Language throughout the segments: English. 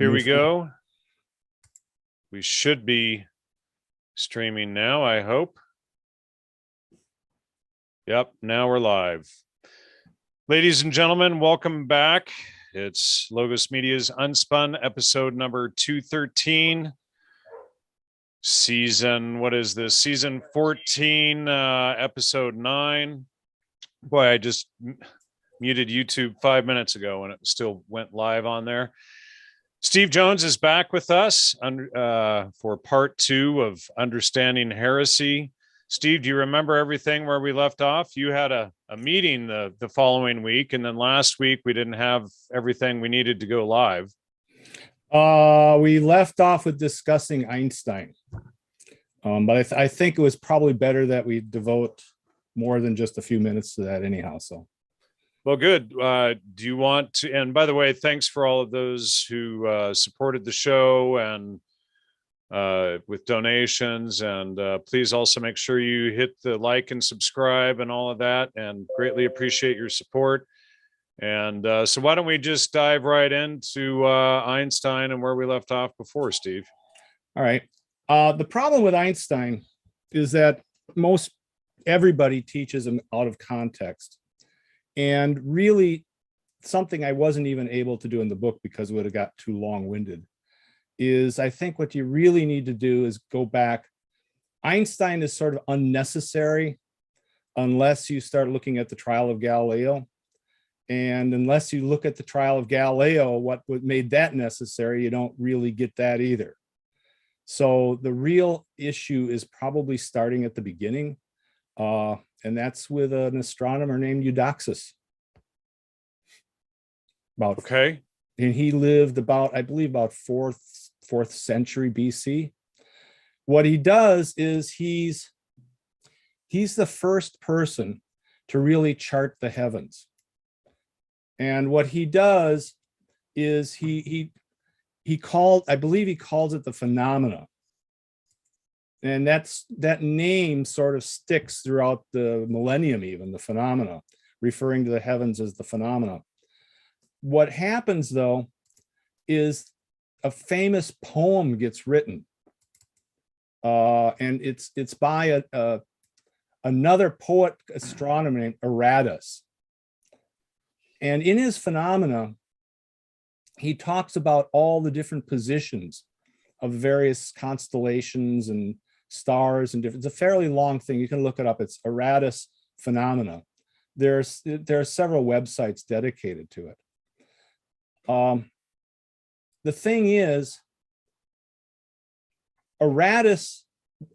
Here we go. We should be streaming now, I hope. Yep, now we're live. Ladies and gentlemen, welcome back. It's LogosMedia's UnSpun, episode number 213. Season, what is this? Season 14, episode 9. Boy, I just muted YouTube 5 minutes ago and it still went live on there. Steve Jones is back with us for part 2 of Understanding Heresy. Steve, do you remember everything where we left off? You had a meeting the following week, and then last week we didn't have everything we needed to go live. We left off with discussing Einstein, but I think it was probably better that we devote more than just a few minutes to that anyhow. So. Well, good. Do you want to, and by the way, thanks for all of those who supported the show and with donations, and please also make sure you hit the like and subscribe and all of that, and greatly appreciate your support. And so why don't we just dive right into Einstein and where we left off before, Steve? All right. The problem with Einstein is that everybody teaches him out of context. And really, something I wasn't even able to do in the book because it would have got too long-winded is I think what you really need to do is go back. Einstein is sort of unnecessary unless you start looking at the trial of Galileo. And unless you look at the trial of Galileo, what made that necessary, you don't really get that either. So the real issue is probably starting at the beginning. And that's with an astronomer named Eudoxus. Okay. And he lived about, I believe, about fourth century BC. What he does is he's the first person to really chart the heavens. And what he does is I believe he calls it the phenomena. And that name sort of sticks throughout the millennium, even the phenomena, referring to the heavens as the phenomena. What happens, though, is a famous poem gets written, and it's by another poet astronomer named Aratus. And in his phenomena, he talks about all the different positions of various constellations and stars and different. It's a fairly long thing. You can look it up. It's Aratus Phenomena. There are several websites dedicated to it. The thing is, Aratus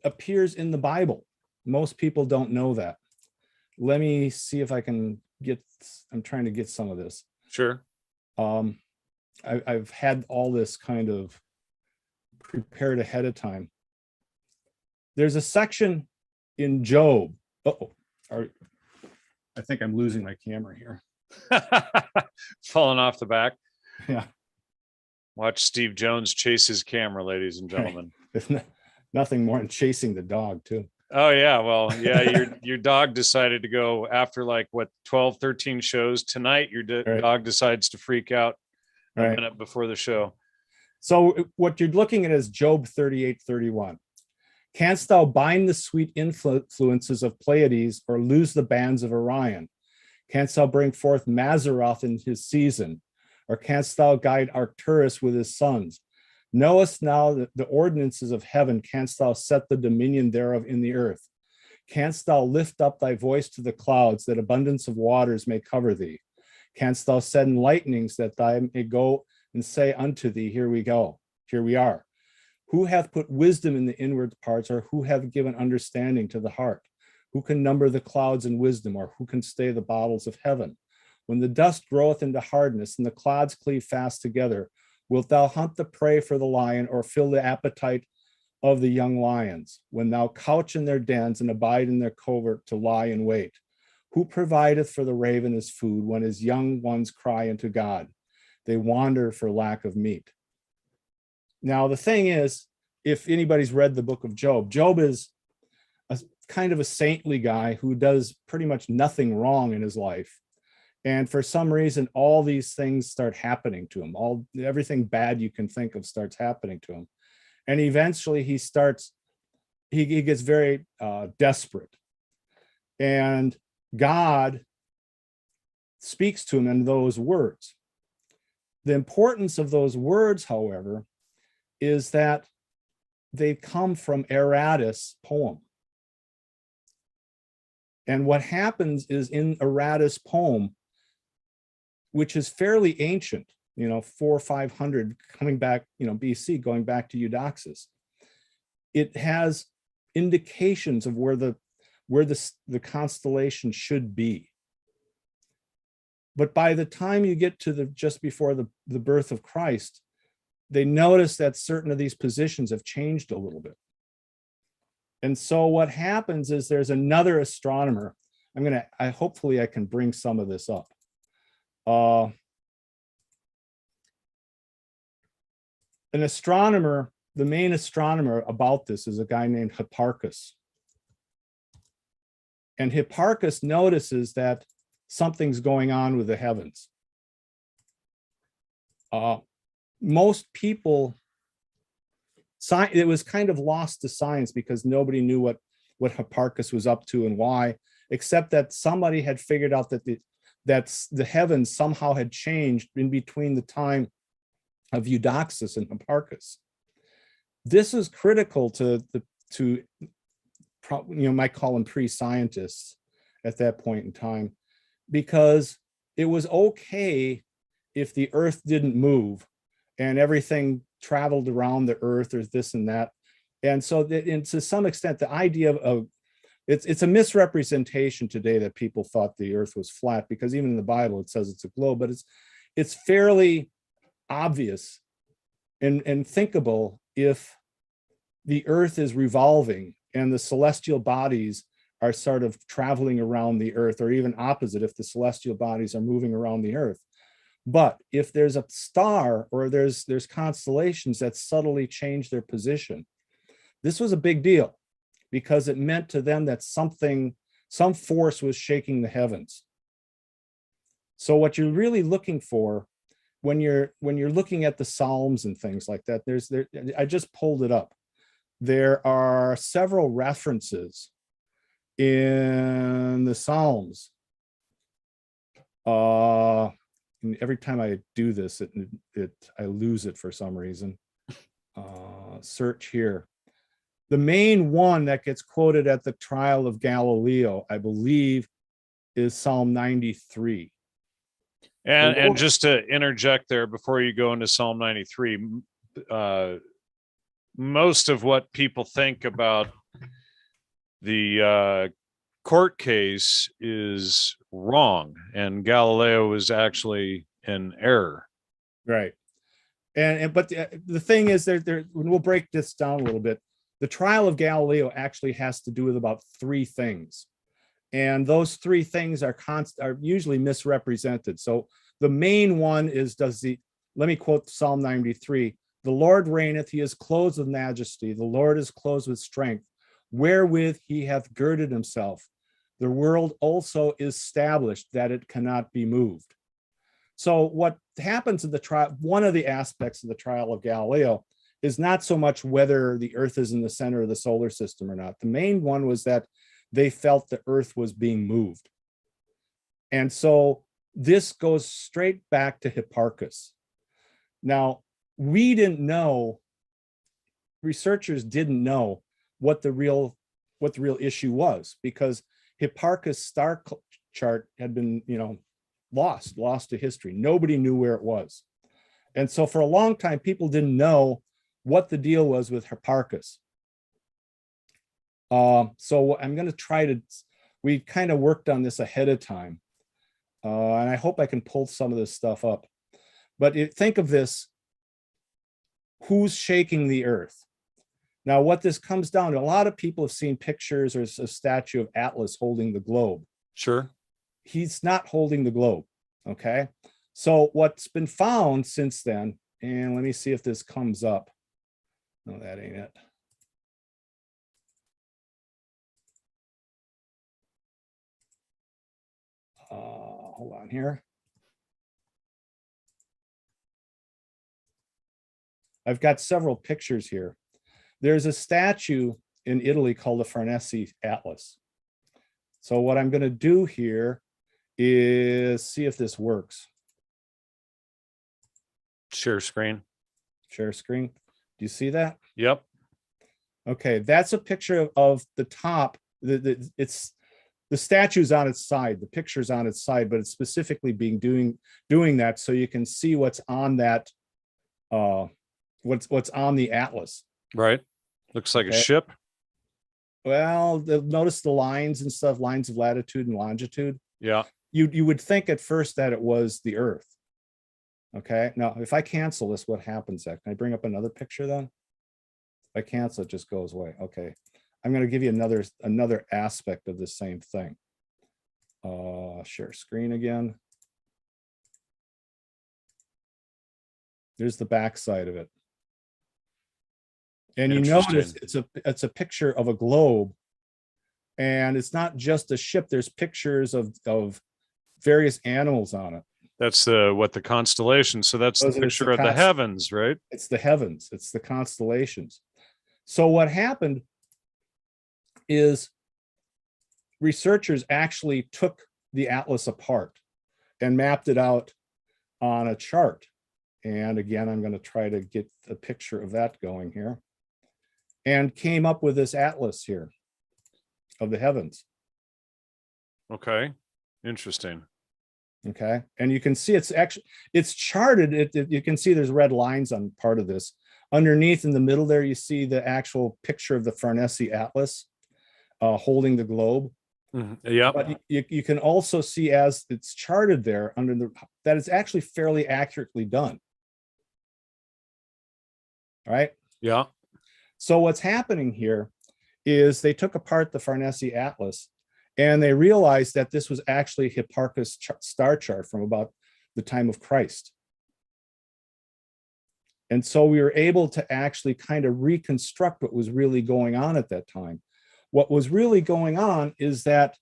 appears in the Bible. Most people don't know that. Let me see if I can I'm trying to get some of this. Sure. I've had all this kind of prepared ahead of time. There's a section in Job. I think I'm losing my camera here. Falling off the back. Yeah. Watch Steve Jones chase his camera, ladies and gentlemen. There's nothing more than chasing the dog, too. Oh, yeah. Well, yeah, your dog decided to go after like, 12, 13 shows. Tonight, your dog decides to freak out a minute before the show. So what you're looking at is Job 38:31. Canst thou bind the sweet influences of Pleiades or lose the bands of Orion? Canst thou bring forth Mazzaroth in his season? Or canst thou guide Arcturus with his sons? Knowest now that the ordinances of heaven, canst thou set the dominion thereof in the earth? Canst thou lift up thy voice to the clouds, that abundance of waters may cover thee? Canst thou send lightnings, that thy may go and say unto thee, here we go, here we are? Who hath put wisdom in the inward parts, or who hath given understanding to the heart? Who can number the clouds in wisdom, or who can stay the bottles of heaven? When the dust groweth into hardness, and the clods cleave fast together, wilt thou hunt the prey for the lion, or fill the appetite of the young lions? When thou couch in their dens, and abide in their covert to lie in wait? Who provideth for the raven his food, when his young ones cry unto God? They wander for lack of meat. Now, the thing is, if anybody's read the book of Job, Job is a kind of a saintly guy who does pretty much nothing wrong in his life. And for some reason, all these things start happening to him. Everything bad you can think of starts happening to him. And eventually he gets very desperate. And God speaks to him in those words. The importance of those words, however, is that they come from Aratus' poem. And what happens is in Aratus' poem, which is fairly ancient, 400 or 500, coming back, BC, going back to Eudoxus, it has indications of where the constellation should be. But by the time you get to just before the birth of Christ, they notice that certain of these positions have changed a little bit. And so what happens is there's another astronomer. Hopefully I can bring some of this up. An astronomer, the main astronomer about this is a guy named Hipparchus. And Hipparchus notices that something's going on with the heavens. Most people, it was kind of lost to science because nobody knew what Hipparchus was up to and why, except that somebody had figured out that the heavens somehow had changed in between the time of Eudoxus and Hipparchus. This is critical to might call them pre-scientists at that point in time, because it was okay if the earth didn't move and everything traveled around the earth or this and that. And so to some extent, the idea of it's a misrepresentation today that people thought the earth was flat, because even in the Bible, it says it's a globe, but it's fairly obvious and thinkable if the earth is revolving and the celestial bodies are sort of traveling around the earth, or even opposite, if the celestial bodies are moving around the earth. But if there's a star or there's constellations that subtly change their position, this was a big deal, because it meant to them that some force was shaking the heavens. So what you're really looking for when you're looking at the Psalms and things like that, I just pulled it up. There are several references in the Psalms. And every time I do this, I lose it for some reason. Search here. The main one that gets quoted at the trial of Galileo, I believe, is Psalm 93. And just to interject there before you go into Psalm 93, most of what people think about the court case is wrong, and Galileo is actually in error. Right. But the thing is, we'll break this down a little bit. The trial of Galileo actually has to do with about three things. And those three things are usually misrepresented. So the main one is, let me quote Psalm 93, "The Lord reigneth, he is clothed with majesty, the Lord is clothed with strength, wherewith he hath girded himself. The world also is established, that it cannot be moved." So what happens in the trial, one of the aspects of the trial of Galileo, is not so much whether the earth is in the center of the solar system or not. The main one was that they felt the earth was being moved. And so this goes straight back to Hipparchus. Now, we didn't know, researchers didn't know what the real issue was, because Hipparchus' star chart had been, lost to history. Nobody knew where it was. And so for a long time, people didn't know what the deal was with Hipparchus. So I'm going to try we kind of worked on this ahead of time. And I hope I can pull some of this stuff up. But think of this, who's shaking the earth? Now, what this comes down to, a lot of people have seen pictures or a statue of Atlas holding the globe. Sure. He's not holding the globe, okay? So what's been found since then, and let me see if this comes up. No, that ain't it. hold on here. I've got several pictures here. There's a statue in Italy called the Farnese Atlas. So what I'm going to do here is see if this works. Share screen. Share screen. Do you see that? Yep. Okay, that's a picture of the top. It's the statue's on its side, the picture's on its side, but it's specifically doing that so you can see what's on that, what's on the atlas. Right. Looks like Okay. a ship. Well, notice the lines and stuff, lines of latitude and longitude. Yeah. You would think at first that it was the Earth. Okay. Now, if I cancel this, what happens? Can I bring up another picture then? If I cancel, it just goes away. Okay. I'm going to give you another aspect of the same thing. Share screen again. There's the back side of it. And you notice it's a picture of a globe. And it's not just a ship. There's pictures of various animals on it. That's the constellation. So that's the picture of the heavens, right? It's the heavens. It's the constellations. So what happened is researchers actually took the atlas apart and mapped it out on a chart. And again, I'm going to try to get a picture of that going here. And came up with this atlas here of the heavens. Okay. Interesting. Okay. And you can see it's charted. You can see there's red lines on part of this. Underneath in the middle there, you see the actual picture of the Farnese Atlas holding the globe. Yeah. But you can also see as it's charted there that it's actually fairly accurately done. All right. Yeah. So what's happening here is they took apart the Farnese Atlas and they realized that this was actually Hipparchus star chart from about the time of Christ. And so we were able to actually kind of reconstruct what was really going on at that time. What was really going on is that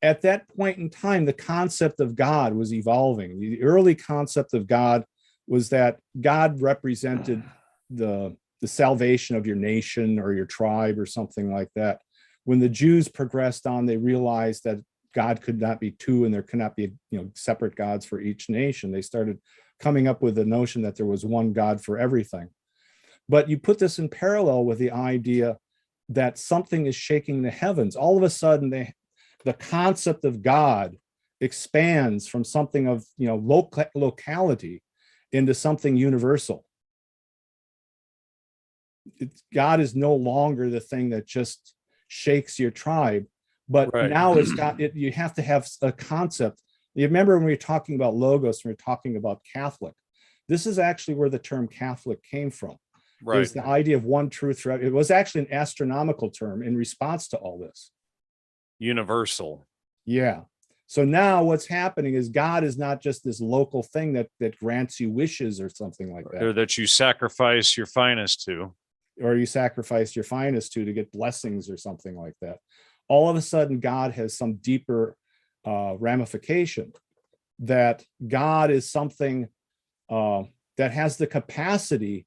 at that point in time, the concept of God was evolving. The early concept of God was that God represented the salvation of your nation or your tribe or something like that. When the Jews progressed on, they realized that God could not be two and there could not be separate gods for each nation. They started coming up with the notion that there was one God for everything. But you put this in parallel with the idea that something is shaking the heavens. All of a sudden, the concept of God expands from something of locality into something universal. God is no longer the thing that just shakes your tribe, but now it's got it. You have to have a concept. You remember when we were talking about logos, we were talking about Catholic. This is actually where the term Catholic came from. Right. Is the idea of one truth. It was actually an astronomical term in response to all this. Universal. Yeah. So now what's happening is God is not just this local thing that grants you wishes or something like that. Or that you sacrifice your finest to. Or you sacrifice your finest to get blessings or something like that. All of a sudden, God has some deeper ramification, that God is something that has the capacity,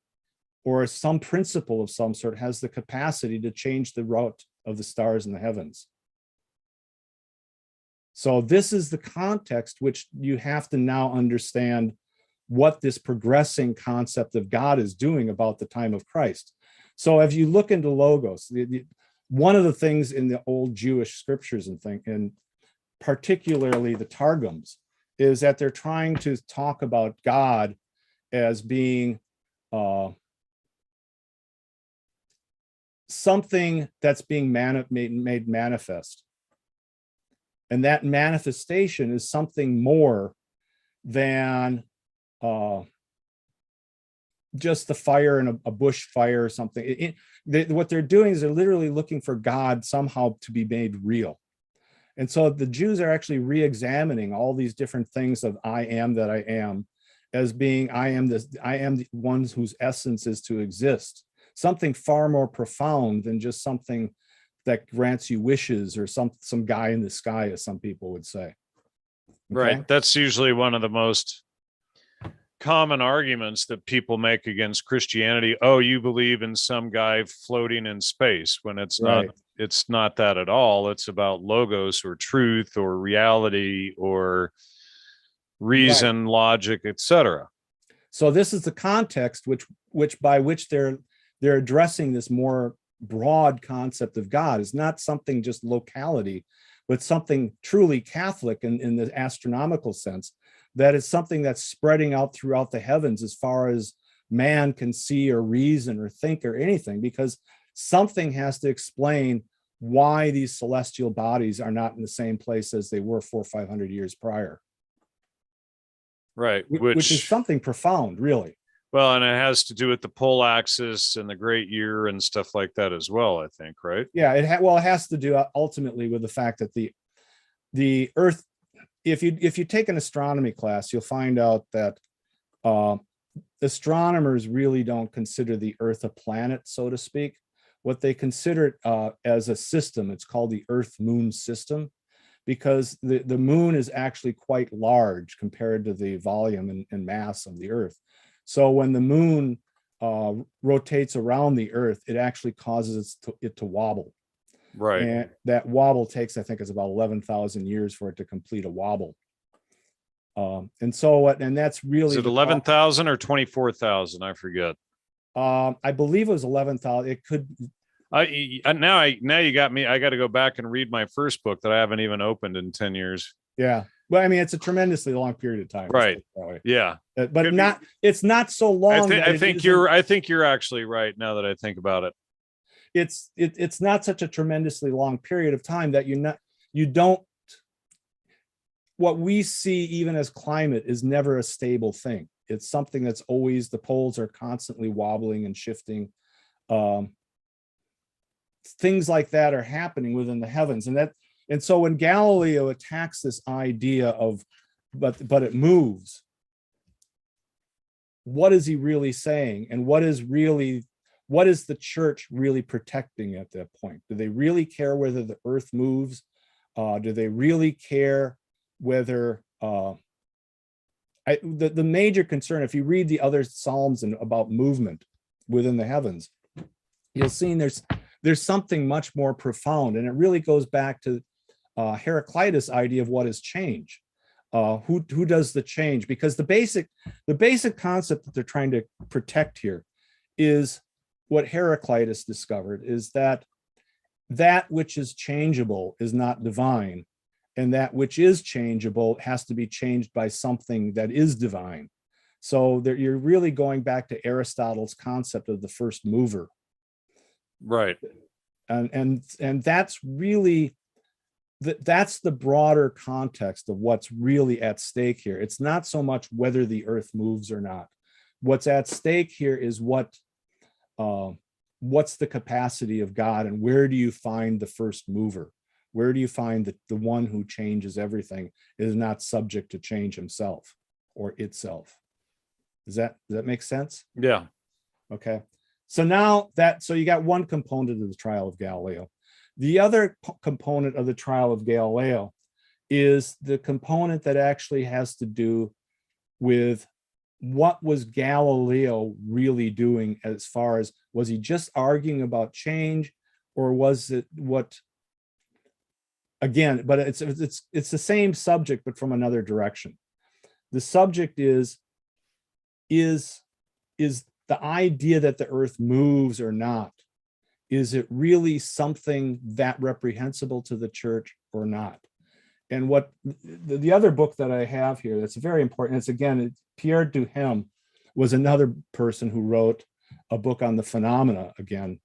or some principle of some sort has the capacity to change the route of the stars in the heavens. So this is the context which you have to now understand what this progressing concept of God is doing about the time of Christ. So if you look into logos, one of the things in the old Jewish scriptures and particularly the Targums, is that they're trying to talk about God as being something that's being made manifest. And that manifestation is something more than just the fire in a bush fire or something. What they're doing is they're literally looking for God somehow to be made real. And so the Jews are actually re-examining all these different things of I am that I am, as being I am the one whose essence is to exist. Something far more profound than just something that grants you wishes, or some guy in the sky, as some people would say. Right. That's usually one of the most common arguments that people make against Christianity. Oh, you believe in some guy floating in space, when it's Right. not. It's not that at all. It's about logos or truth or reality or reason, logic, etc. So this is the context by which they're addressing this more broad concept of God. Is not something just locality, but something truly Catholic in the astronomical sense, that is something that's spreading out throughout the heavens as far as man can see or reason or think or anything, because something has to explain why these celestial bodies are not in the same place as they were 400 or 500 years prior. Right. Which is something profound, really. Well, and it has to do with the pole axis and the great year and stuff like that as well, I think, right? Yeah, it has to do ultimately with the fact that the Earth, if you take an astronomy class, you'll find out that astronomers really don't consider the Earth a planet, so to speak. What they consider it as a system, it's called the Earth-Moon system, because the moon is actually quite large compared to the volume and mass of the Earth. So when the moon rotates around the Earth, it actually causes it to wobble. Right. And that wobble takes, I think it's about 11,000 years for it to complete a wobble. And that's really— Is it 11,000 or 24,000? I forget. I believe it was 11,000. It could. Now you got me. I got to go back and read my first book that I haven't even opened in 10 years. Yeah. Well, I mean, it's a tremendously long period of time. Right. Yeah. But it's not so long. I think you're actually right now that I think about it. It's not such a tremendously long period of time that you don't, what we see even as climate is never a stable thing. It's something that's always, the poles are constantly wobbling and shifting. Things like that are happening within the heavens. And so when Galileo attacks this idea of, but it moves, what is he really saying? And what is the church really protecting at that point? Do they really care whether the Earth moves? Do they really care whether the major concern, if you read the other Psalms about movement within the heavens, you'll see there's something much more profound, and it really goes back to Heraclitus' idea of what is change. Who does the change? Because the basic concept that they're trying to protect here is what Heraclitus discovered, is that which is changeable is not divine, and that which is changeable has to be changed by something that is divine. So you're really going back to Aristotle's concept of the first mover. Right. And that's really, that's the broader context of what's really at stake here. It's not so much whether the Earth moves or not. What's at stake here is what's the capacity of God, and where do you find the first mover? Where do you find the one who changes everything is not subject to change himself or itself? Does that make sense? Yeah. Okay. So so you got one component of the trial of Galileo. The other component of the trial of Galileo is the component that actually has to do with what was Galileo really doing, as far as, was he just arguing about change, or was it what, again, but it's the same subject, but from another direction. The subject is the idea that the Earth moves or not, is it really something that reprehensible to the church or not? And what the other book that I have here that's very important, it's Pierre Duhem was another person who wrote a book on the phenomena, again,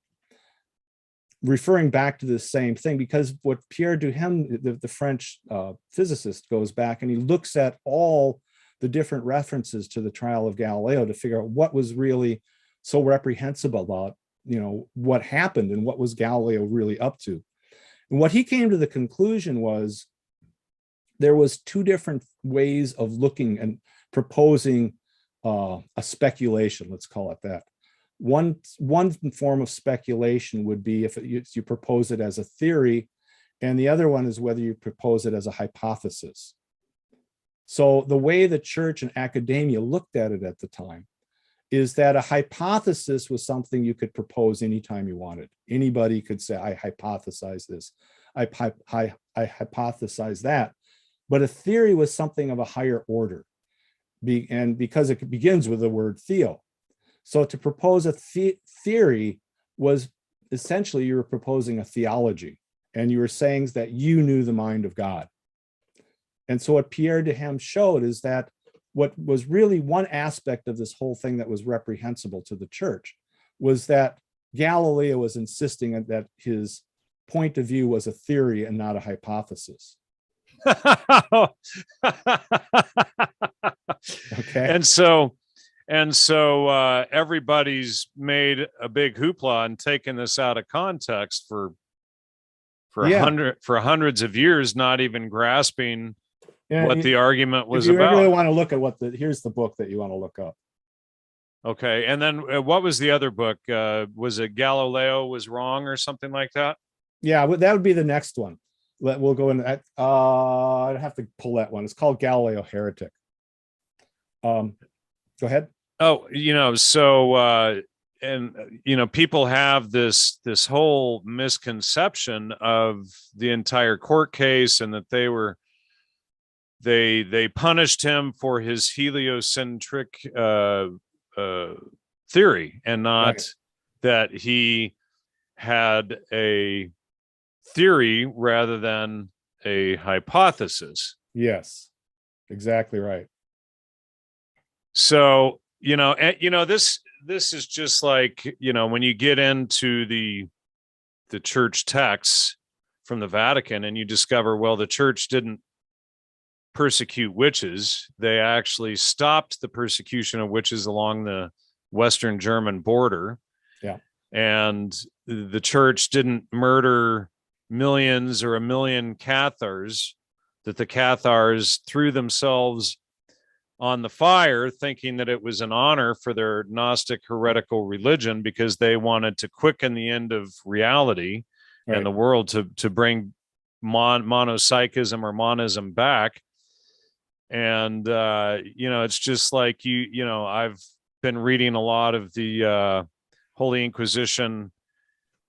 referring back to the same thing, because what Pierre Duhem, the French physicist, goes back and he looks at all the different references to the trial of Galileo to figure out what was really so reprehensible about, what happened and what was Galileo really up to. And what he came to the conclusion was there was two different ways of looking and proposing a speculation, let's call it that. One form of speculation would be if you propose it as a theory, and the other one is whether you propose it as a hypothesis. So the way the church and academia looked at it at the time is that a hypothesis was something you could propose anytime you wanted. Anybody could say, I hypothesize this, I hypothesize that. But a theory was something of a higher order. And because it begins with the word theo. So to propose a theory was essentially you were proposing a theology, and you were saying that you knew the mind of God. And so what Pierre de Ham showed is that what was really one aspect of this whole thing that was reprehensible to the church was that Galileo was insisting that his point of view was a theory and not a hypothesis. Okay. And so everybody's made a big hoopla and taken this out of context for hundreds of years, not even grasping what the argument was about. If you really want to look at here's the book that you want to look up. Okay. And then what was the other book? Was it Galileo was wrong or something like that? Yeah, that would be the next one. We'll go into that. I'd have to pull that one. It's called Galileo Heretic. Go ahead. Oh, people have this whole misconception of the entire court case, and that they punished him for his heliocentric theory, and not that he had a theory rather than a hypothesis. Yes, exactly right. So, this is just like, when you get into the church texts from the Vatican and you discover, well, the church didn't persecute witches. They actually stopped the persecution of witches along the Western German border. Yeah. And the church didn't murder millions or 1 million Cathars, that the Cathars threw themselves on the fire thinking that it was an honor for their Gnostic heretical religion, because they wanted to quicken the end of reality and the world to bring monopsychism or monism back. And it's just like I've been reading a lot of the Holy Inquisition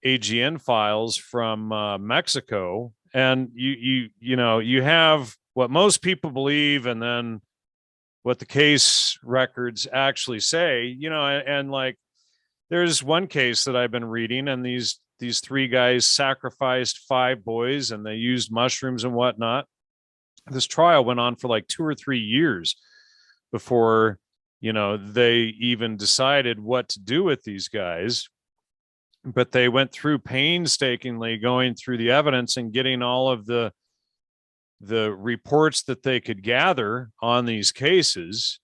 AGN files from Mexico, and you have what most people believe, and then what the case records actually say, and like there's one case that I've been reading, and these 3 guys sacrificed 5 boys, and they used mushrooms and whatnot. This trial went on for like 2 or 3 years before they even decided what to do with these guys. But they went through painstakingly going through the evidence and getting all of the reports that they could gather on these cases.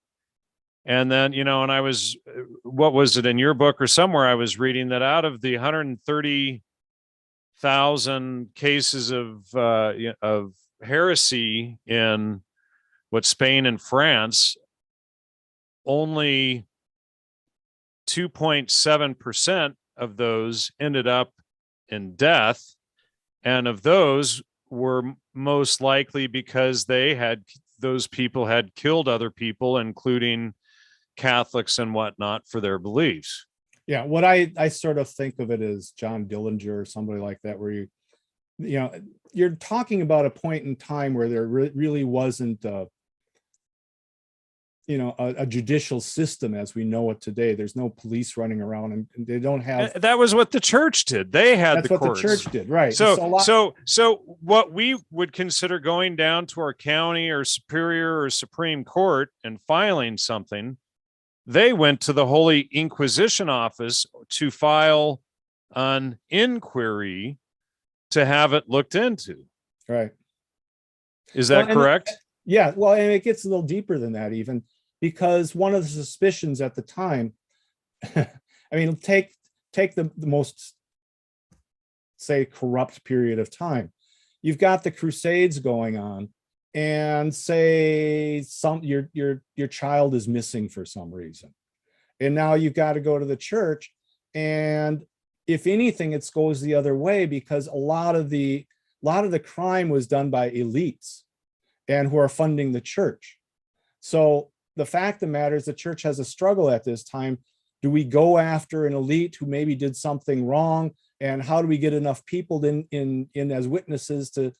And then, and I was, what was it in your book or somewhere, I was reading that out of the 130,000 cases of heresy in Spain and France, only 2.7% of those ended up in death. And of those were most likely because those people had killed other people, including Catholics and whatnot, for their beliefs. Yeah, what I sort of think of it as John Dillinger or somebody like that, where you're talking about a point in time where there really wasn't a judicial system as we know it today. There's no police running around, and they don't have. That was what the church did. They had the courts. That's what the church did, right? So what we would consider going down to our county or superior or Supreme Court and filing something, they went to the Holy Inquisition office to file an inquiry to have it looked into. Right. Is that correct? Yeah. Well, and it gets a little deeper than that, even, because one of the suspicions at the time, I mean, take the most, say, corrupt period of time. You've got the Crusades going on, and say your child is missing for some reason, and now you've got to go to the church, and if anything, it goes the other way, because a lot of the crime was done by elites and who are funding the church. So the fact of the matter is the church has a struggle at this time. Do we go after an elite who maybe did something wrong? And how do we get enough people in as witnesses to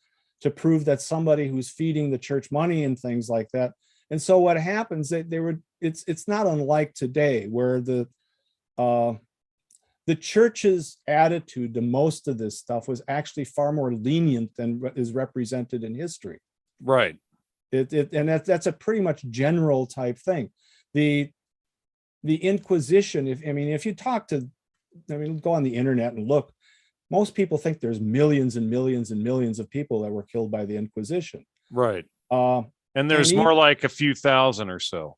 prove that somebody who's feeding the church money and things like that? And so what happens, it's not unlike today, where the church's attitude to most of this stuff was actually far more lenient than is represented in history. Right. And that's a pretty much general type thing. The Inquisition, if you talk to, go on the internet and look, most people think there's millions and millions and millions of people that were killed by the Inquisition. Right. And there's more like a few thousand or so.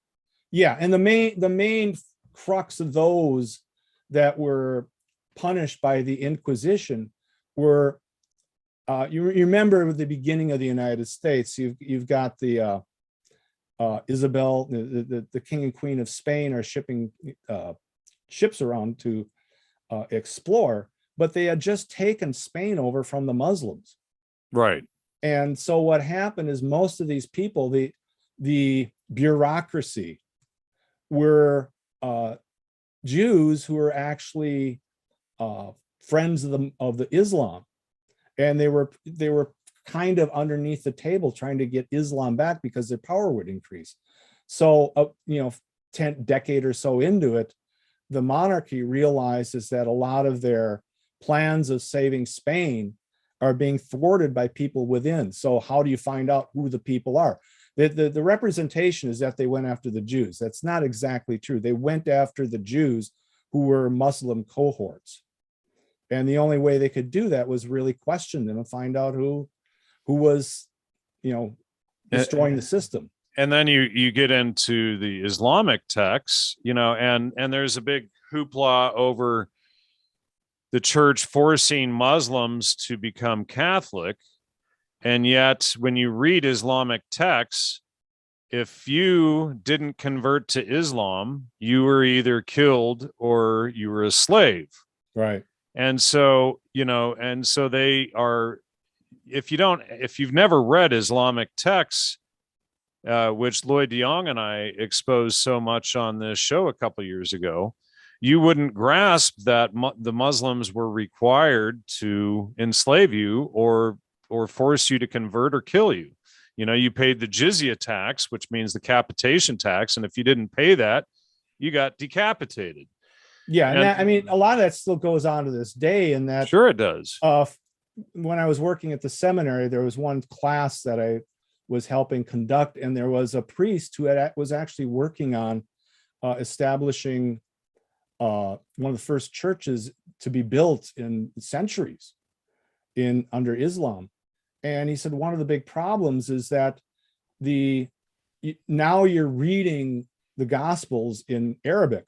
Yeah. And the main crux of those that were punished by the Inquisition were, you remember at the beginning of the United States, you've got the Isabel, the King and Queen of Spain are shipping ships around to explore, but they had just taken Spain over from the Muslims. Right. And so what happened is most of these people, the bureaucracy, were Jews who were actually friends of the Islam, and they were kind of underneath the table trying to get Islam back because their power would increase. So 10 decade or so into it, the monarchy realizes that a lot of their plans of saving Spain are being thwarted by people within. So how do you find out who the people are? The representation is that they went after the Jews. That's not exactly true. They went after the Jews who were Muslim cohorts. And the only way they could do that was really question them and find out who was, destroying the system. And then you get into the Islamic texts, and there's a big hoopla over the church forcing Muslims to become Catholic. And yet when you read Islamic texts, if you didn't convert to Islam, you were either killed or you were a slave. Right. And so, they are, if you've never read Islamic texts, which Lloyd DeYoung and I exposed so much on this show a couple of years ago, you wouldn't grasp that the Muslims were required to enslave you or force you to convert or kill you. You paid the jizya tax, which means the capitation tax, and if you didn't pay that, you got decapitated. Yeah, and a lot of that still goes on to this day. And that sure it does. When I was working at the seminary, there was one class that I was helping conduct, and there was a priest who was actually working on establishing one of the first churches to be built in centuries under Islam. And he said one of the big problems is that now you're reading the Gospels in Arabic.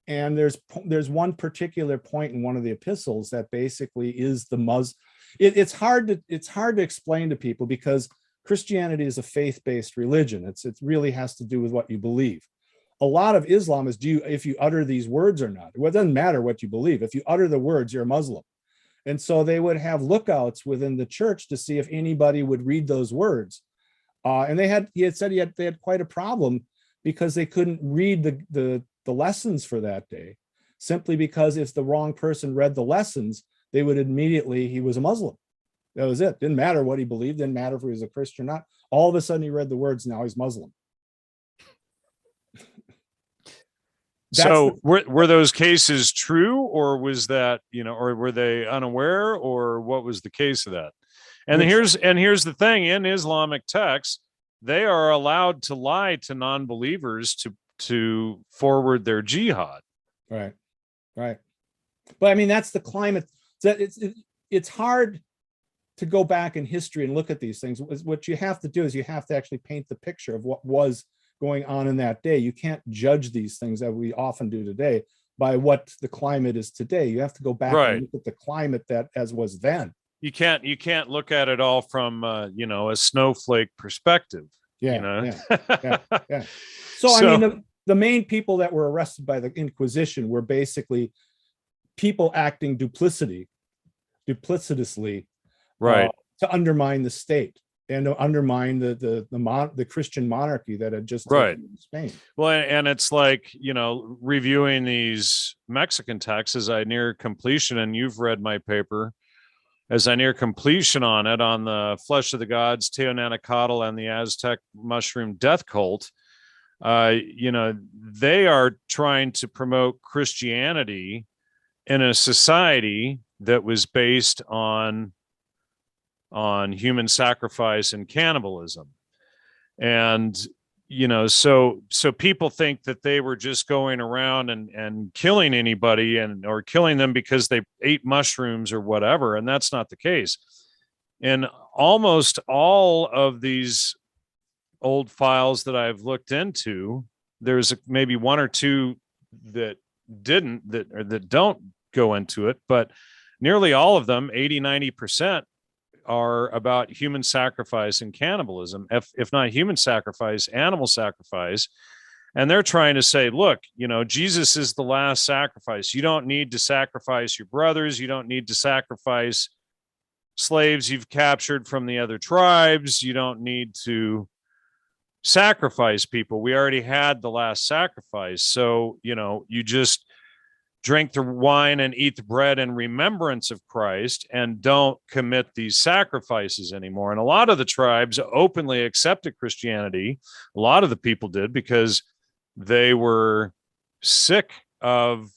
And there's one particular point in one of the epistles that basically is the it's hard to explain to people, because Christianity is a faith-based religion. It really has to do with what you believe. A lot of Islam is if you utter these words or not. Well, it doesn't matter what you believe. If you utter the words, you're a Muslim. And so they would have lookouts within the church to see if anybody would read those words. And they had quite a problem, because they couldn't read the lessons for that day, simply because if the wrong person read the lessons, they would immediately, he was a Muslim. That was it. Didn't matter what he believed, didn't matter if he was a Christian or not. All of a sudden he read the words, now he's Muslim. So were those cases true, or was that, or were they unaware, or what was the case of that? And here's the thing, in Islamic texts, they are allowed to lie to non-believers to forward their jihad. Right. But that's the climate. It's hard to go back in history and look at these things. What you have to do is you have to actually paint the picture of what was going on in that day. You can't judge these things that we often do today by what the climate is today. You have to go back and look at the climate that as was then. You can't look at it all from a snowflake perspective. Yeah. So the main people that were arrested by the Inquisition were basically people acting duplicitously, right, to undermine the state. and to undermine the Christian monarchy that had just Right. taken Spain. Well, and it's like, you know, reviewing these Mexican texts as I near completion, and you've read my paper, as I near completion on it, on the Flesh of the Gods, Teonanacatl, and the Aztec mushroom death cult. You know, they are trying to promote Christianity in a society that was based on human sacrifice and cannibalism. And, you know, so people think that they were just going around and killing anybody or killing them because they ate mushrooms or whatever. And that's not the case. In almost all of these old files that I've looked into, there's maybe one or two that don't go into it, but nearly all of them, 80-90%, are about human sacrifice and cannibalism, if not human sacrifice, animal sacrifice. And they're trying to say, look, you know, Jesus is the last sacrifice. You don't need to sacrifice your brothers. You don't need to sacrifice slaves you've captured from the other tribes. You don't need to sacrifice people. We already had the last sacrifice. So, you know, you just drink the wine and eat the bread in remembrance of Christ and don't commit these sacrifices anymore. And a lot of the tribes openly accepted Christianity. A lot of the people did because they were sick of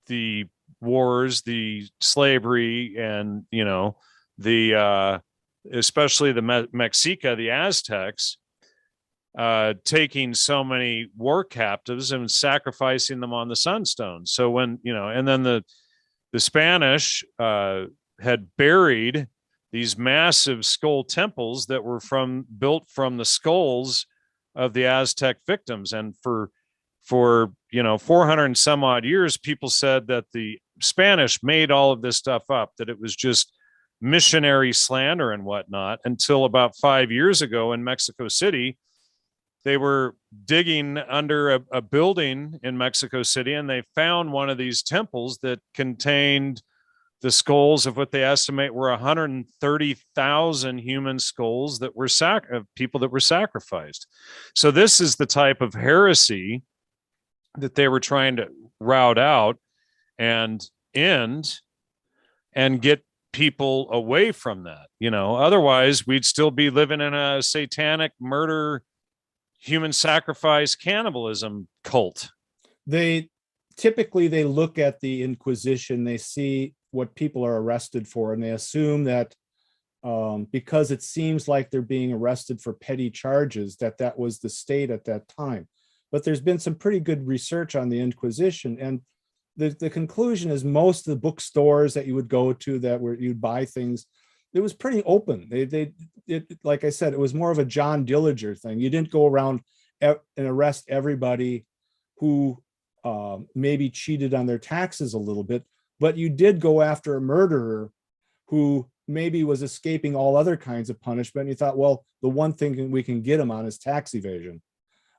the wars, the slavery, and, you know, the especially the Mexica, the Aztecs, taking so many war captives and sacrificing them on the sunstone. So when, you know, and then the Spanish had buried these massive skull temples that were built from the skulls of the Aztec victims. And for 400 and some odd years, people said that the Spanish made all of this stuff up, that it was just missionary slander and whatnot, until about 5 years ago in Mexico City, they were digging under a building in Mexico City, and they found one of these temples that contained the skulls of what they estimate were 130,000 human skulls that were people that were sacrificed. So this is the type of heresy that they were trying to rout out and end and get people away from that. You know, otherwise we'd still be living in a satanic murder, human sacrifice, cannibalism cult. They typically look at the Inquisition, they see what people are arrested for, and they assume that because it seems like they're being arrested for petty charges, that was the state at that time. But there's been some pretty good research on the Inquisition, and the conclusion is most of the bookstores that you would go to that where you'd buy things, it was pretty open. Like I said, it was more of a John Dillinger thing. You didn't go around and arrest everybody who maybe cheated on their taxes a little bit, but you did go after a murderer who maybe was escaping all other kinds of punishment. And you thought, well, the one thing we can get him on is tax evasion.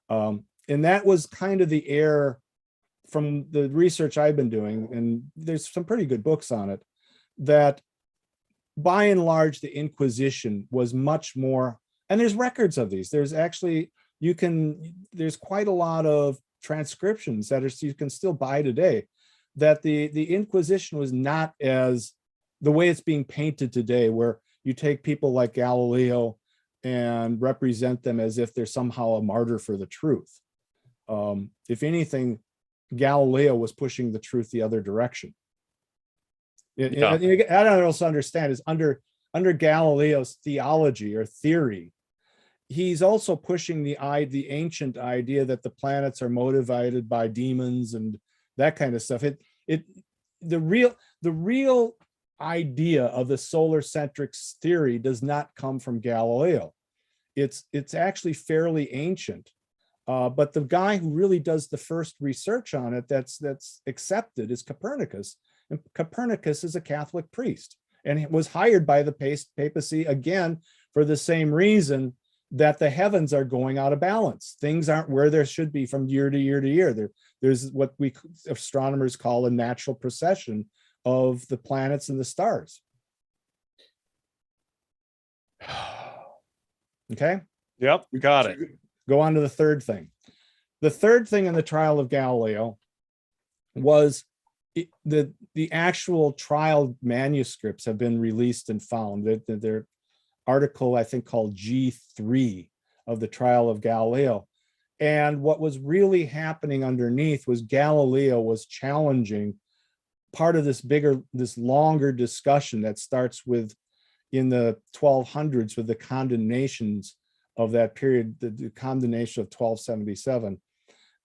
And that was kind of the air from the research I've been doing, and there's some pretty good books on it, that by and large, the Inquisition was much more, and there's records of these. There's actually, there's quite a lot of transcriptions that you can still buy today, that the Inquisition was not as the way it's being painted today, where you take people like Galileo and represent them as if they're somehow a martyr for the truth. If anything, Galileo was pushing the truth the other direction. Yeah. I don't also understand is under Galileo's theology or theory, he's also pushing the ancient idea that the planets are motivated by demons and that kind of stuff. The real idea of the solar centric theory does not come from Galileo. It's actually fairly ancient. But the guy who really does the first research on it that's accepted is Copernicus. And Copernicus is a Catholic priest and was hired by the papacy, again, for the same reason that the heavens are going out of balance. Things aren't where they should be from year to year to year. There's what we astronomers call a natural precession of the planets and the stars. Okay. Yep. Got it. Go on to the third thing. The third thing in the trial of Galileo was the actual trial manuscripts have been released and found. Their article, I think, called G3 of the trial of Galileo. And what was really happening underneath was Galileo was challenging part of this longer discussion that starts with in the 1200s with the condemnations of that period, the condemnation of 1277.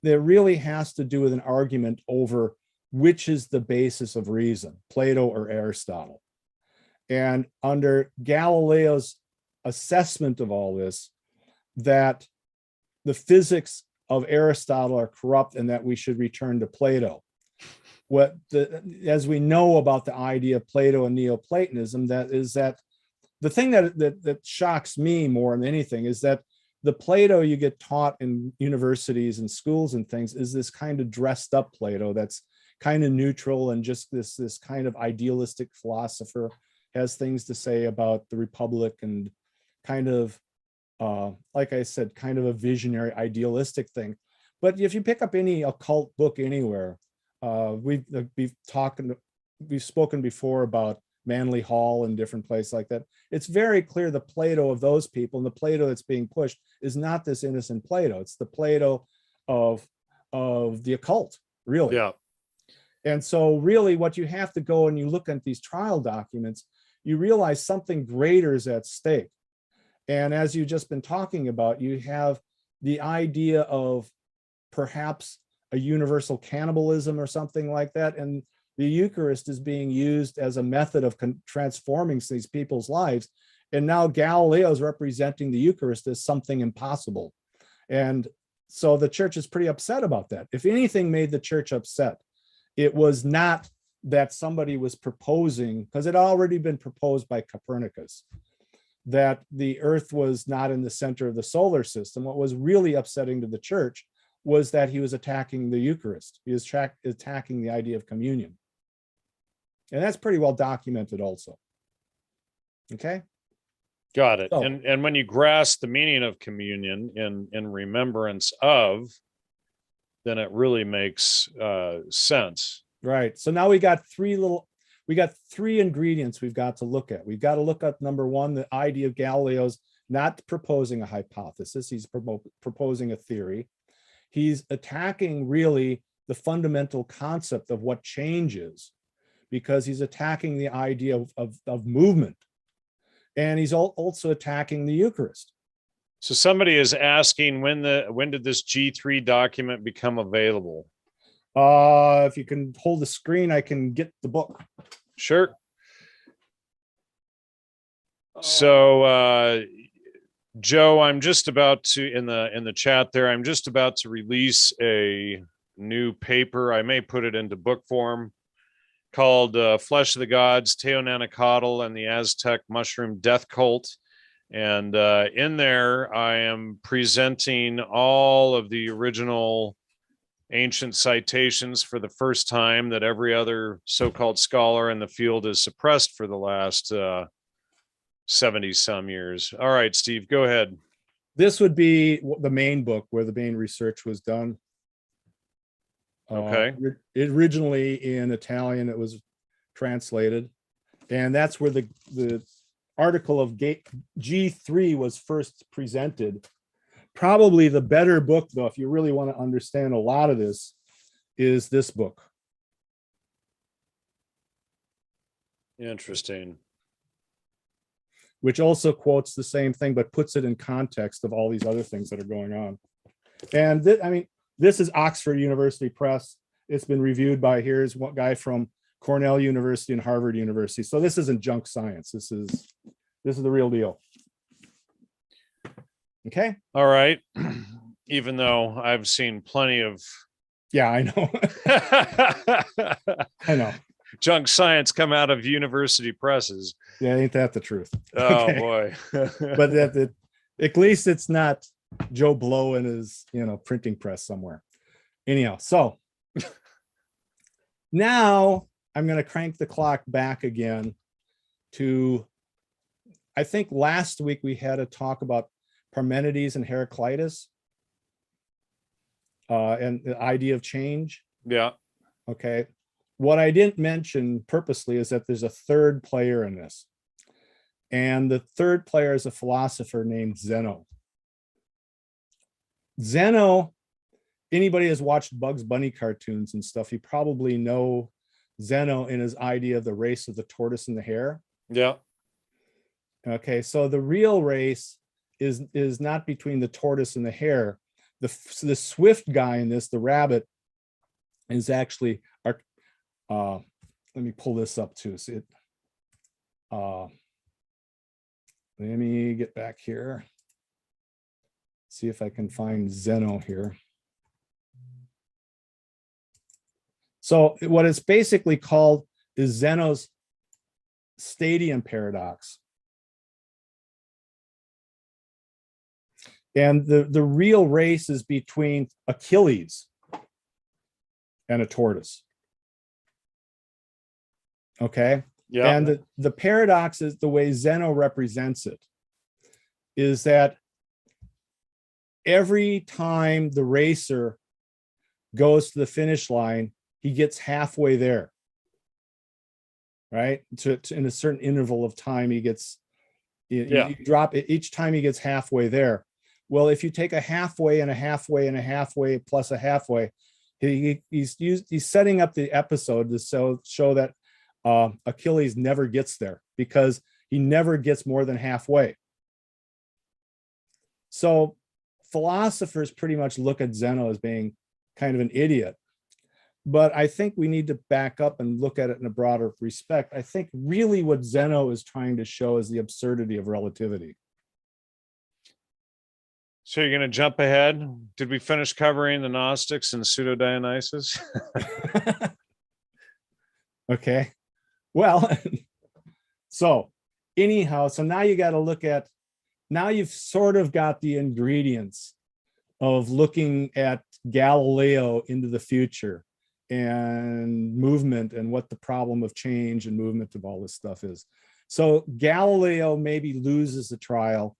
That really has to do with an argument over which is the basis of reason, Plato or Aristotle. And under Galileo's assessment of all this, that the physics of Aristotle are corrupt and that we should return to Plato. As we know about the idea of Plato and Neoplatonism, that the thing that shocks me more than anything is that the Plato you get taught in universities and schools and things is this kind of dressed up Plato that's kind of neutral and just this kind of idealistic philosopher, has things to say about the Republic and kind of, like I said, kind of a visionary idealistic thing. But if you pick up any occult book anywhere, we've spoken before about Manly Hall and different places like that. It's very clear the Plato of those people and the Plato that's being pushed is not this innocent Plato. It's the Plato of the occult, really. Yeah. And so really what you have to go and you look at these trial documents, you realize something greater is at stake. And as you've just been talking about, you have the idea of perhaps a universal cannibalism or something like that. And the Eucharist is being used as a method of transforming these people's lives. And now Galileo is representing the Eucharist as something impossible. And so the church is pretty upset about that. If anything made the church upset, it was not that somebody was proposing, because it had already been proposed by Copernicus, that the earth was not in the center of the solar system. What was really upsetting to the church was that he was attacking the Eucharist. He was attacking the idea of communion. And that's pretty well documented also. Okay. Got it. So, and when you grasp the meaning of communion in remembrance of, then it really makes sense. right. So now we got three ingredients we've got to look at. We've got to look at, number one, the idea of Galileo's not proposing a hypothesis. He's proposing a theory. He's attacking really the fundamental concept of what change is, because he's attacking the idea of movement. And he's also attacking the Eucharist. So somebody is asking when did this G3 document become available? If you can hold the screen, I can get the book. Sure. So Joe, I'm just about to in the chat there, I'm just about to release a new paper. I may put it into book form, called Flesh of the Gods, Teonanacatl and the Aztec Mushroom Death Cult. And in there, I am presenting all of the original ancient citations for the first time that every other so-called scholar in the field has suppressed for the last 70 some years. All right, Steve, go ahead. This would be the main book where the main research was done. Okay. Originally in Italian, it was translated. And that's where the article of G3 was first presented. Probably the better book, though, if you really want to understand a lot of this, is this book. Interesting. Which also quotes the same thing, but puts it in context of all these other things that are going on. And this is Oxford University Press. It's been reviewed by, here's one guy from Cornell University and Harvard University. So this isn't junk science. This is the real deal. Okay. All right. Even though I've seen plenty of yeah, I know. I know. Junk science come out of university presses. Yeah, ain't that the truth? Oh okay. Boy. But at least it's not Joe Blow in his printing press somewhere. Anyhow, so now I'm going to crank the clock back again to, I think last week we had a talk about Parmenides and Heraclitus, and the idea of change. Yeah. Okay. What I didn't mention purposely is that there's a third player in this. And the third player is a philosopher named Zeno. Zeno, anybody has watched Bugs Bunny cartoons and stuff, you probably know Zeno in his idea of the race of the tortoise and the hare. Yeah. Okay, so the real race is not between the tortoise and the hare. The swift guy in this, the rabbit, is actually our, let me pull this up too. See it. Let me get back here. See if I can find Zeno here. So what it's basically called is Zeno's stadium paradox. And the real race is between Achilles and a tortoise. Okay. Yeah. And the paradox is the way Zeno represents it is that every time the racer goes to the finish line, he gets halfway there, right? In a certain interval of time, he gets, you drop it each time he gets halfway there. Well, if you take a halfway and a halfway and a halfway plus a halfway, he's setting up the episode to show that Achilles never gets there because he never gets more than halfway. So philosophers pretty much look at Zeno as being kind of an idiot. But I think we need to back up and look at it in a broader respect. I think really what Zeno is trying to show is the absurdity of relativity. So you're going to jump ahead. Did we finish covering the Gnostics and Pseudo-Dionisius? Okay. Well, so anyhow, so now you got to look at, now you've sort of got the ingredients of looking at Galileo into the future and movement and what the problem of change and movement of all this stuff is. So Galileo maybe loses the trial,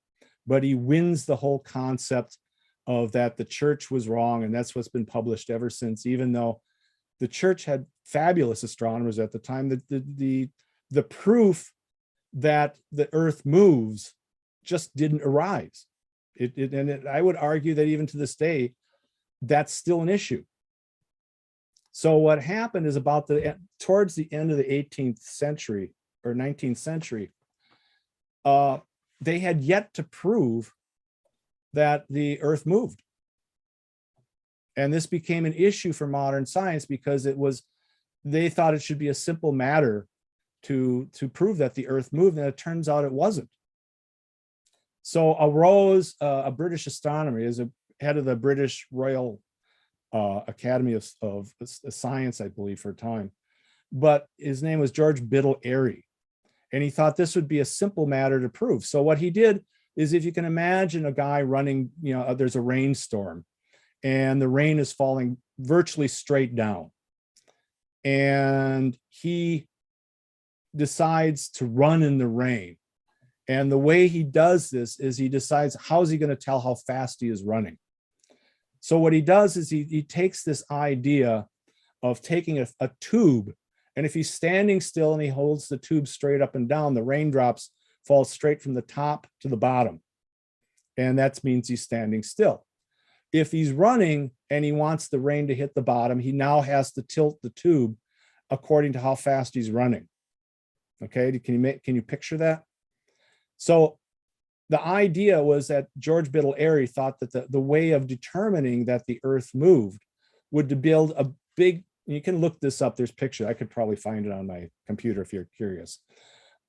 but he wins the whole concept of that the church was wrong. And that's what's been published ever since, even though the church had fabulous astronomers at the time. The proof that the earth moves just didn't arise. I would argue that even to this day, that's still an issue. So what happened is towards the end of the 18th century or 19th century, they had yet to prove that the earth moved. And this became an issue for modern science because they thought it should be a simple matter to prove that the earth moved, and it turns out it wasn't. So arose a British astronomer, is a head of the British Royal Academy of Science, I believe, for a time. But his name was George Biddle Airy. And he thought this would be a simple matter to prove. So what he did is, if you can imagine a guy running, there's a rainstorm and the rain is falling virtually straight down. And he decides to run in the rain. And the way he does this is he decides, how's he going to tell how fast he is running? So what he does is he takes this idea of taking a tube, and if he's standing still and he holds the tube straight up and down, the raindrops fall straight from the top to the bottom. And that means he's standing still. If he's running and he wants the rain to hit the bottom, he now has to tilt the tube according to how fast he's running. Okay, can you picture that? So the idea was that George Biddle Airy thought that the way of determining that the earth moved would to build a big, you can look this up, there's picture, I could probably find it on my computer if you're curious,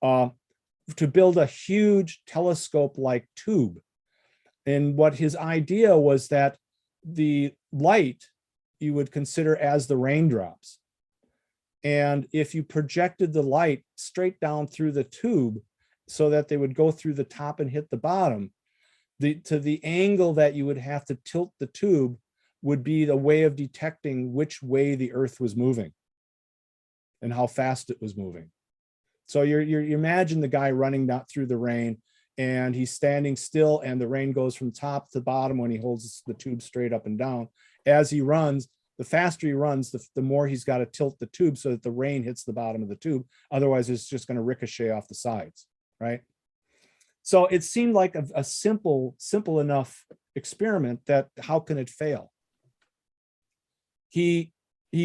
to build a huge telescope-like tube. And what his idea was that the light you would consider as the raindrops. And if you projected the light straight down through the tube so that they would go through the top and hit the bottom, to the angle that you would have to tilt the tube would be the way of detecting which way the earth was moving and how fast it was moving. So you imagine the guy running out through the rain, and he's standing still, and the rain goes from top to bottom when he holds the tube straight up and down. As he runs, the faster he runs, the more he's got to tilt the tube so that the rain hits the bottom of the tube. Otherwise, it's just going to ricochet off the sides, right? So it seemed like a simple enough experiment that how can it fail? He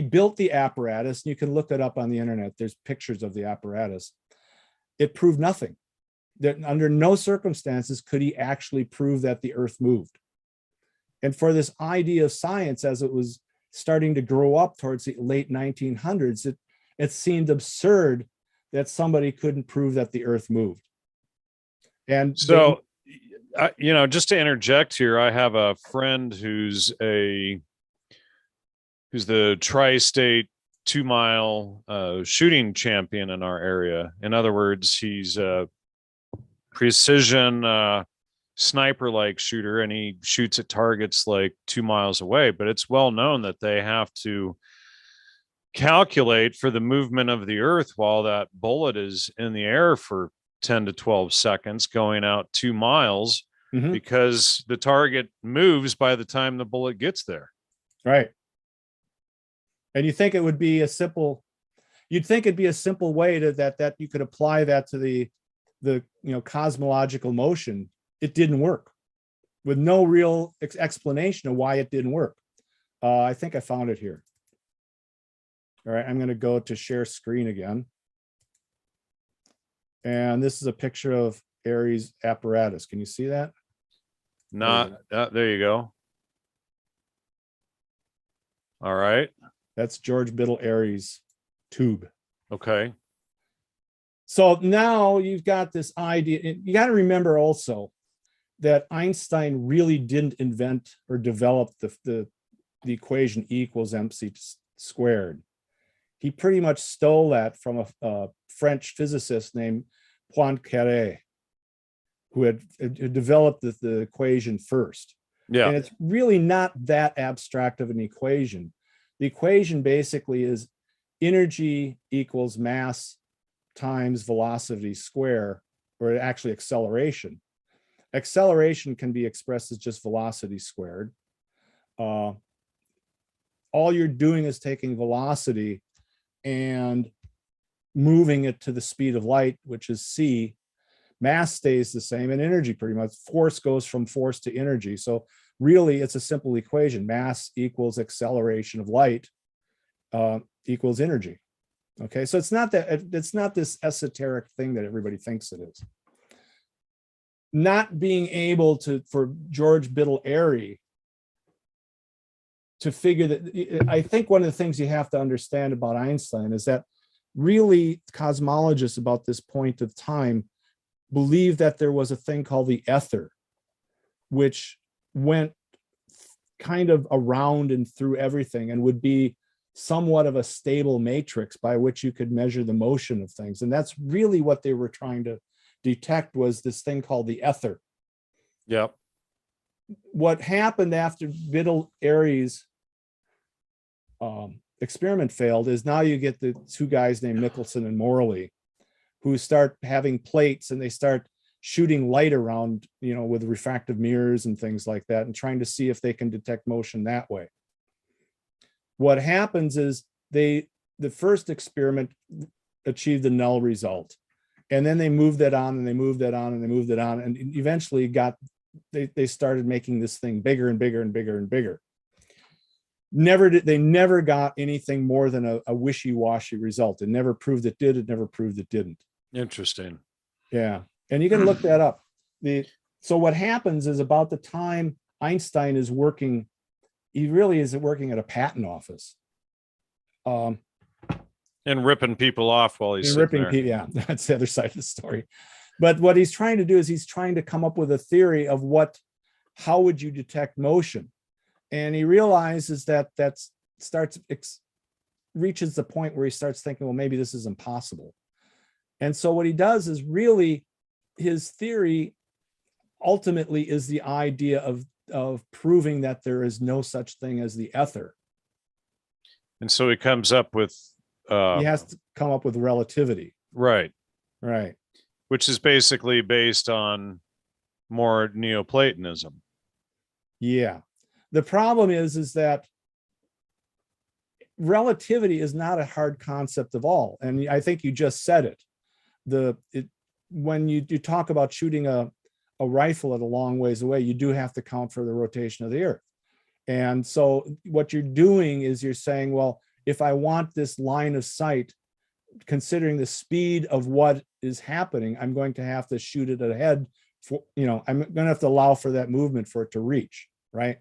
built the apparatus, and you can look it up on the internet. There's pictures of the apparatus. It proved nothing. That under no circumstances could he actually prove that the earth moved. And for this idea of science, as it was starting to grow up towards the late 1900s, it seemed absurd that somebody couldn't prove that the earth moved. And so, just to interject here, I have a friend who's the tri-state 2-mile shooting champion in our area. In other words, he's a precision sniper-like shooter, and he shoots at targets like 2 miles away. But it's well known that they have to calculate for the movement of the earth while that bullet is in the air for 10 to 12 seconds going out 2 miles, because the target moves by the time the bullet gets there. Right. And you think it would be you'd think it'd be a simple way to that you could apply that to the cosmological motion. It didn't work, with no real explanation of why it didn't work. I think I found it here. All right, I'm going to go to share screen again. And this is a picture of Airy's apparatus. Can you see that? There you go. All right. That's George Biddle Airy's tube. Okay. So now you've got this idea. You got to remember also that Einstein really didn't invent or develop the equation E equals mc squared. He pretty much stole that from a French physicist named Poincaré, who had developed the equation first. Yeah. And it's really not that abstract of an equation. The equation basically is energy equals mass times velocity square, or actually acceleration. Acceleration can be expressed as just velocity squared. All you're doing is taking velocity and moving it to the speed of light, which is c. Mass stays the same, and energy pretty much. Force goes from force to energy. So really, it's a simple equation. Mass equals acceleration of light equals energy. Okay, so it's not this esoteric thing that everybody thinks it is. Not being able for George Biddle Airy to figure that, I think one of the things you have to understand about Einstein is that really cosmologists about this point of time believed that there was a thing called the ether, which went kind of around and through everything and would be somewhat of a stable matrix by which you could measure the motion of things. And that's really what they were trying to detect, was this thing called the ether. Yep. What happened after Biddle Airy's experiment failed is now you get the two guys named Michelson and Morley, who start having plates, and they start shooting light around, with refractive mirrors and things like that, and trying to see if they can detect motion that way. What happens is the first experiment achieved a null result, and then they moved that on, and they moved that on, and they moved it on, and eventually they started making this thing bigger and bigger and bigger and bigger. They never got anything more than a wishy-washy result. It never proved it did, it never proved it didn't. Interesting. Yeah, and you can look that up. So what happens is, about the time Einstein is working, he really is working at a patent office. And ripping people off while he's ripping there. people, yeah, that's the other side of the story. But what he's trying to do is he's trying to come up with a theory of how would you detect motion? And he realizes that reaches the point where he starts thinking, well, maybe this is impossible. And so what he does is, really, his theory ultimately is the idea of proving that there is no such thing as the ether. And so he comes up with he has to come up with relativity. Right. Right. which is basically based on more Neoplatonism. Yeah. The problem is that relativity is not a hard concept of all. And I think you just said it. When you talk about shooting a rifle at a long ways away, you do have to count for the rotation of the earth. And so what you're doing is you're saying, well, if I want this line of sight, considering the speed of what is happening, I'm going to have to shoot it ahead for, I'm going to have to allow for that movement for it to reach, right?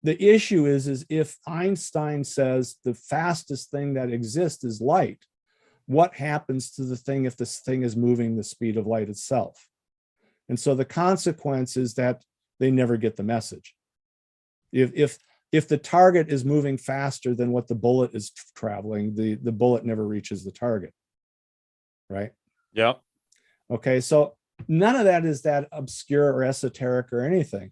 The issue is if Einstein says the fastest thing that exists is light, what happens to the thing if this thing is moving the speed of light itself? And so the consequence is that they never get the message. If the target is moving faster than what the bullet is traveling, the bullet never reaches the target, right? Yeah. Okay, so none of that is that obscure or esoteric or anything.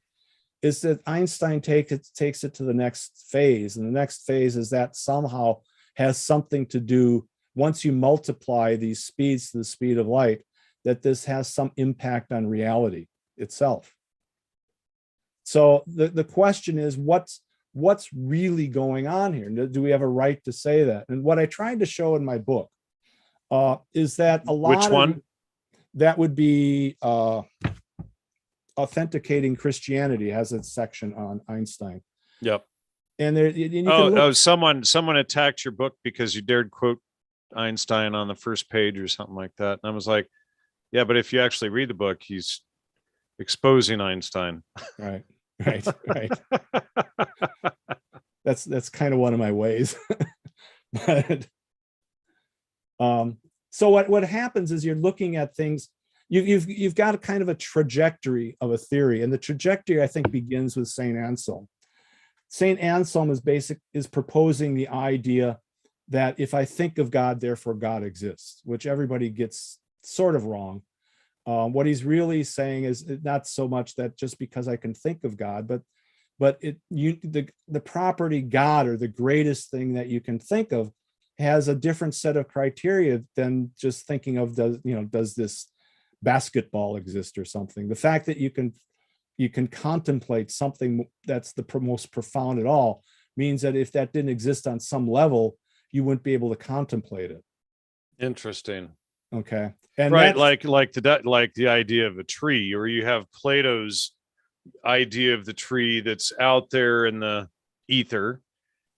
Is that Einstein takes it to the next phase, and the next phase is that somehow has something to do, once you multiply these speeds to the speed of light, that this has some impact on reality itself. So the question is, what's really going on here? Do we have a right to say that? And what I tried to show in my book is that a lot Which one? That would be Authenticating Christianity, has a section on Einstein. Yep. And there, someone attacked your book because you dared quote Einstein on the first page or something like that. And I was like, yeah, but if you actually read the book, he's exposing Einstein. Right. That's kind of one of my ways. But so what happens is you're looking at things. You've got a kind of a trajectory of a theory, and the trajectory, I think, begins with Saint Anselm. Saint Anselm is proposing the idea that if I think of God, therefore God exists, which everybody gets sort of wrong. What he's really saying is not so much that just because I can think of God, but the property God, or the greatest thing that you can think of, has a different set of criteria than just thinking of does this basketball exist or something. The fact that you can contemplate something that's the most profound at all means that if that didn't exist on some level, you wouldn't be able to contemplate it. Interesting. Okay. And right, like the idea of a tree, or you have Plato's idea of the tree that's out there in the ether,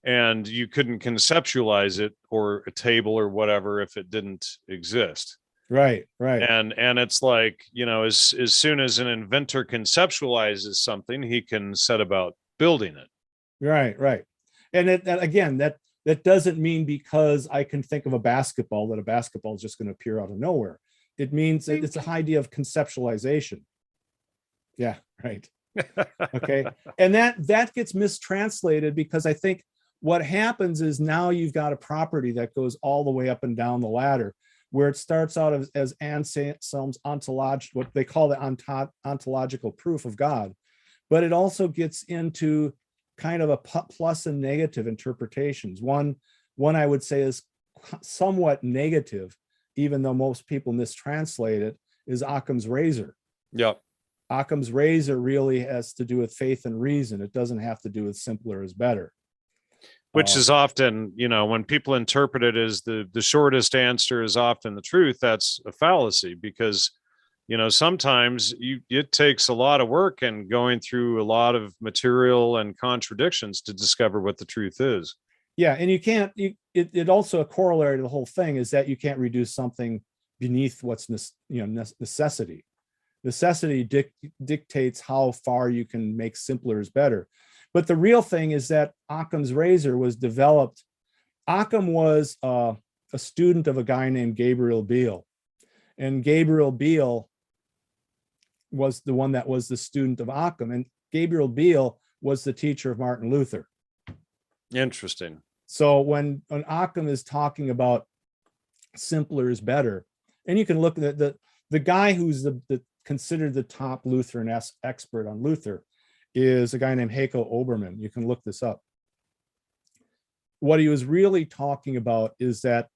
and you couldn't conceptualize it, or a table or whatever, if it didn't exist. Right. And it's like, as soon as an inventor conceptualizes something, he can set about building it. Right. And that doesn't mean because I can think of a basketball that a basketball is just going to appear out of nowhere. It means it's an idea of conceptualization. Yeah, right. Okay. And that gets mistranslated, because I think what happens is now you've got a property that goes all the way up and down the ladder, where it starts out as Anselm's what they call the ontological proof of God. But it also gets into kind of a plus and negative interpretations. One I would say is somewhat negative, even though most people mistranslate it, is Occam's razor. Yep. Occam's razor really has to do with faith and reason. It doesn't have to do with simpler is better. Which is often, when people interpret it as the shortest answer is often the truth, that's a fallacy, because, sometimes it takes a lot of work and going through a lot of material and contradictions to discover what the truth is. Yeah, and you can't, it also, a corollary to the whole thing is that you can't reduce something beneath what's necessity. Necessity dictates how far you can make simpler is better. But the real thing is that Occam's razor was developed. Occam was a student of a guy named Gabriel Biel. And Gabriel Biel was the one that was the student of Occam. And Gabriel Biel was the teacher of Martin Luther. Interesting. So when Occam is talking about simpler is better, and you can look at the guy who's considered the top Lutheran expert on Luther is a guy named Heiko Obermann. You can look this up. What he was really talking about is that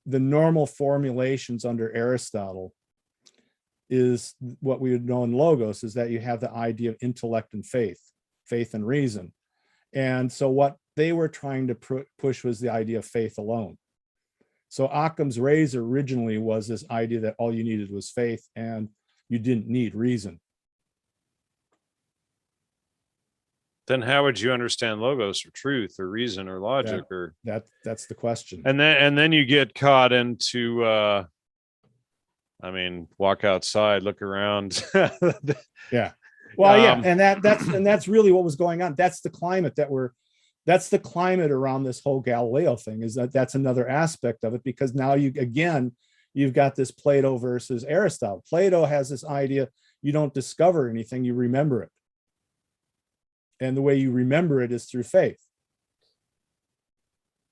the normal formulations under Aristotle is what we would know in logos, is that you have the idea of intellect and faith and reason. And so what they were trying to push was the idea of faith alone. So Occam's razor originally was this idea that all you needed was faith and you didn't need reason. Then how would you understand logos or truth or reason or logic? That's the question. And then you get caught into I mean, walk outside, look around. Yeah. Well, yeah, and that's really what was going on. That's the climate that's the climate around this whole Galileo thing, is that's another aspect of it, because now you've got this Plato versus Aristotle. Plato has this idea, you don't discover anything, you remember it. And the way you remember it is through faith.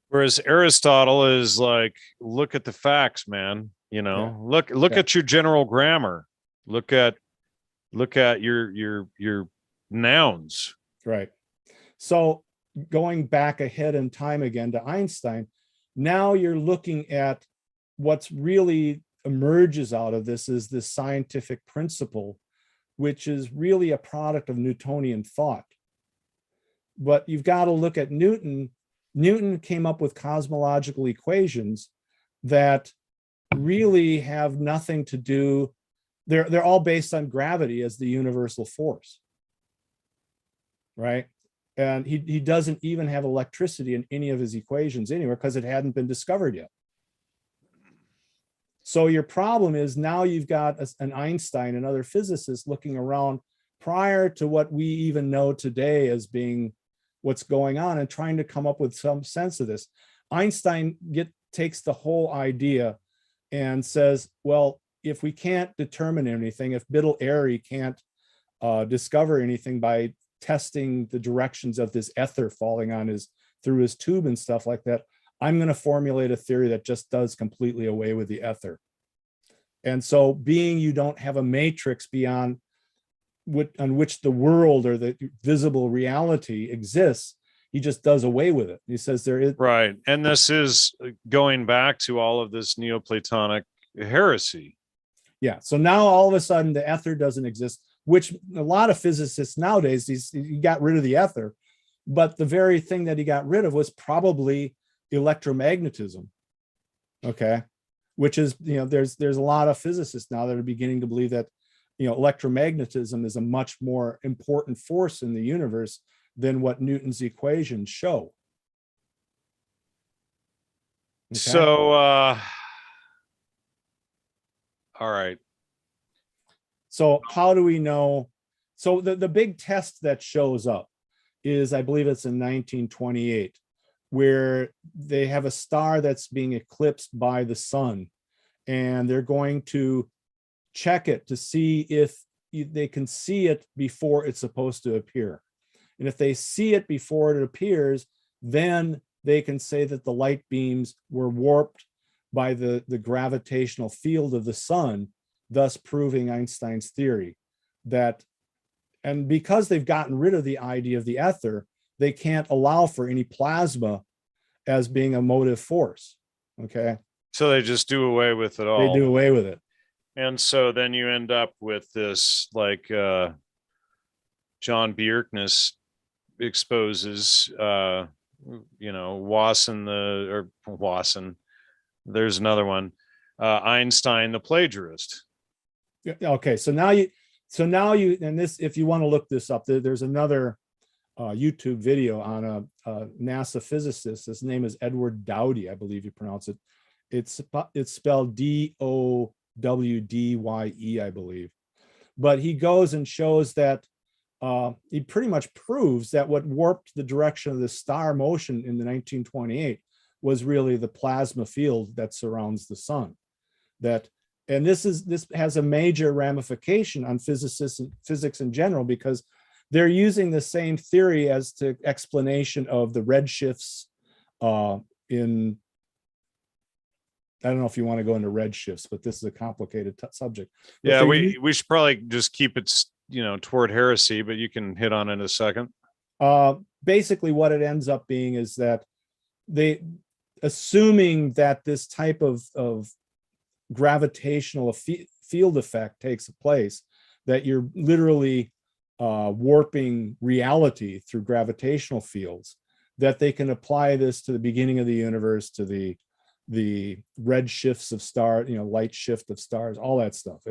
Whereas Aristotle is like, look at the facts, man. You know, look at your general grammar. Look at your nouns. Right. So going back ahead in time again to Einstein, now you're looking at what's really emerges out of this is this scientific principle, which is really a product of Newtonian thought. But you've got to look at Newton. Newton came up with cosmological equations that really have nothing to do, they're all based on gravity as the universal force, right? And he doesn't even have electricity in any of his equations anywhere because it hadn't been discovered yet. So your problem is now you've got an Einstein and other physicists looking around prior to what we even know today as being what's going on and trying to come up with some sense of this. Einstein takes the whole idea and says, well, if we can't determine anything, if Airy can't discover anything by testing the directions of this ether falling on through his tube and stuff like that, I'm going to formulate a theory that just does completely away with the ether. And so being you don't have a matrix beyond on which the world or the visible reality exists, he just does away with it. He says there is. Right. And this is going back to all of this Neoplatonic heresy. Yeah. So now all of a sudden the ether doesn't exist, which a lot of physicists nowadays, he got rid of the ether, but the very thing that he got rid of was probably electromagnetism. Okay. Which is, there's a lot of physicists now that are beginning to believe that, electromagnetism is a much more important force in the universe than what Newton's equations show. Okay? So, all right. So how do we know? So the big test that shows up is, I believe it's in 1928, where they have a star that's being eclipsed by the sun, and they're going to check it to see if they can see it before it's supposed to appear. And if they see it before it appears, then they can say that the light beams were warped by the gravitational field of the sun, thus proving Einstein's theory. And because they've gotten rid of the idea of the ether, they can't allow for any plasma as being a motive force. Okay. So they just do away with it all. They do away with it. And so then you end up with this, like John Bjerknes exposes, Wasson, there's another one, Einstein, the plagiarist. Okay. So now you, and this, if you want to look this up, there's another YouTube video on a NASA physicist. His name is Edward Dowdy, I believe you pronounce it. It's spelled Dowdye, I believe. But he goes and shows that he pretty much proves that what warped the direction of the star motion in the 1928 was really the plasma field that surrounds the sun. And this has a major ramification on physics in general, because they're using the same theory as to explanation of the redshifts in, I don't know if you want to go into redshifts, but this is a complicated subject. But yeah, we should probably just keep it, toward heresy, but you can hit on it in a second. Basically, what it ends up being is that assuming that this type of gravitational field effect takes place, that you're literally warping reality through gravitational fields, that they can apply this to the beginning of the universe, to the red shifts of stars, light shift of stars, all that stuff.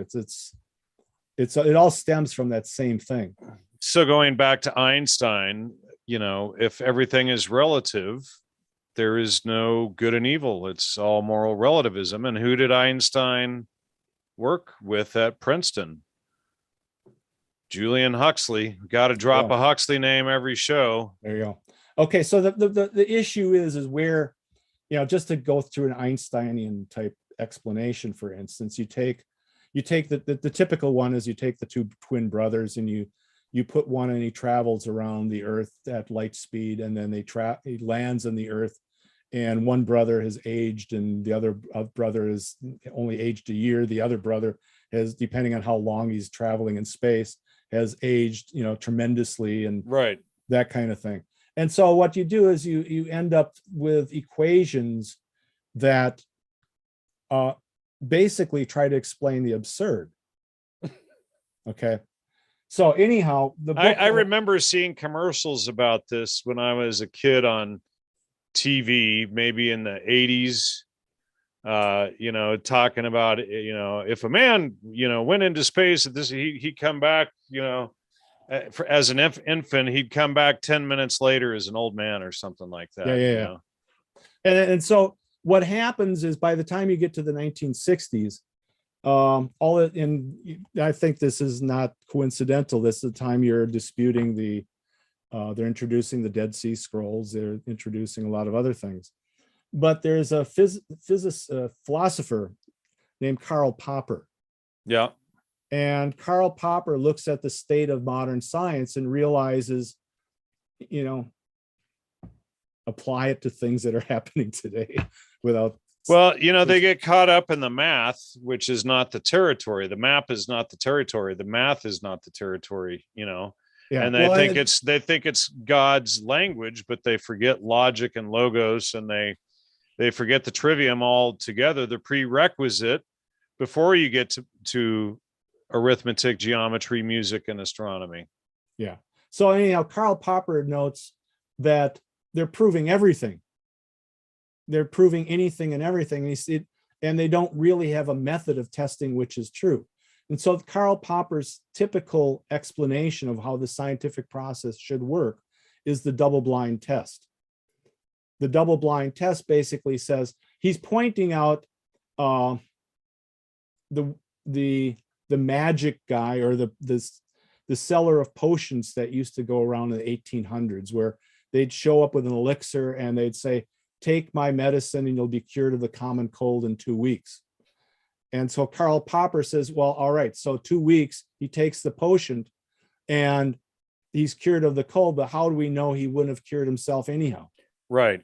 It all stems from that same thing. So going back to Einstein, if everything is relative, there is no good and evil. It's all moral relativism. And who did Einstein work with at Princeton? Julian Huxley. Got to drop a Huxley name every show. There you go. Okay, so the issue is where, just to go through an Einsteinian type explanation, for instance, you take the typical one is you take the two twin brothers and you put one and he travels around the earth at light speed, and then he lands on the earth, and one brother has aged and the other brother is only aged a year. The other brother has, depending on how long he's traveling in space, has aged, tremendously, and that kind of thing. And so what you do is you end up with equations that basically try to explain the absurd. Okay. So anyhow, the book, I remember seeing commercials about this when I was a kid on TV, maybe in the 80s, talking about, if a man, went into space, he'd come back, as an infant, he'd come back 10 minutes later as an old man or something like that. Yeah. And so what happens is, by the time you get to the 1960s, I think this is not coincidental. This is the time you're disputing they're introducing the Dead Sea Scrolls. They're introducing a lot of other things. But there's a philosopher named Karl Popper. Yeah. And Karl Popper looks at the state of modern science and realizes, apply it to things that are happening today without. Well, they get caught up in the math, which is not the territory. The map is not the territory. The math is not the territory, Yeah. And they think it's God's language, but they forget logic and logos, and they forget the trivium altogether, the prerequisite before you get to arithmetic, geometry, music, and astronomy. Yeah. So anyhow, Karl Popper notes that they're proving everything. They're proving anything and everything. And they don't really have a method of testing which is true. And so Karl Popper's typical explanation of how the scientific process should work is the double-blind test. The double-blind test basically says, he's pointing out the magic guy, or the seller of potions that used to go around in the 1800s, where they'd show up with an elixir and they'd say, take my medicine and you'll be cured of the common cold in 2 weeks. And so Karl Popper says, well, all right, so 2 weeks, he takes the potion and he's cured of the cold, but how do we know he wouldn't have cured himself anyhow? Right.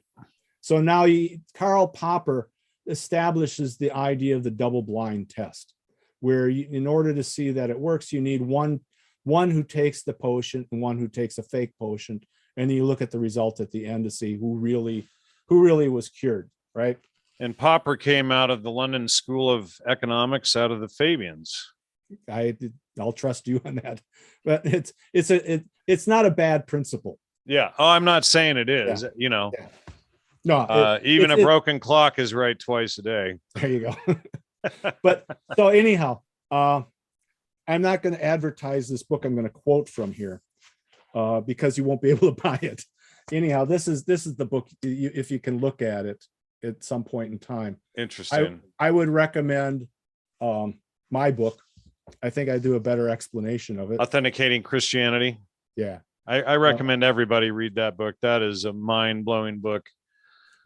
So now Karl Popper establishes the idea of the double-blind test, where in order to see that it works, you need one who takes the potion and one who takes a fake potion, and then you look at the result at the end to see who really was cured, right? And Popper came out of the London School of Economics, out of the Fabians. I'll trust you on that, but it's not a bad principle. Yeah. Oh, I'm not saying it is. Yeah. No, even a broken clock is right twice a day. There you go. But so anyhow, I'm not going to advertise this book. I'm going to quote from here because you won't be able to buy it. Anyhow, this is the book. If you can look at it at some point in time. Interesting. I would recommend my book. I think I do a better explanation of it. Authenticating Christianity. Yeah. I recommend everybody read that book. That is a mind-blowing book.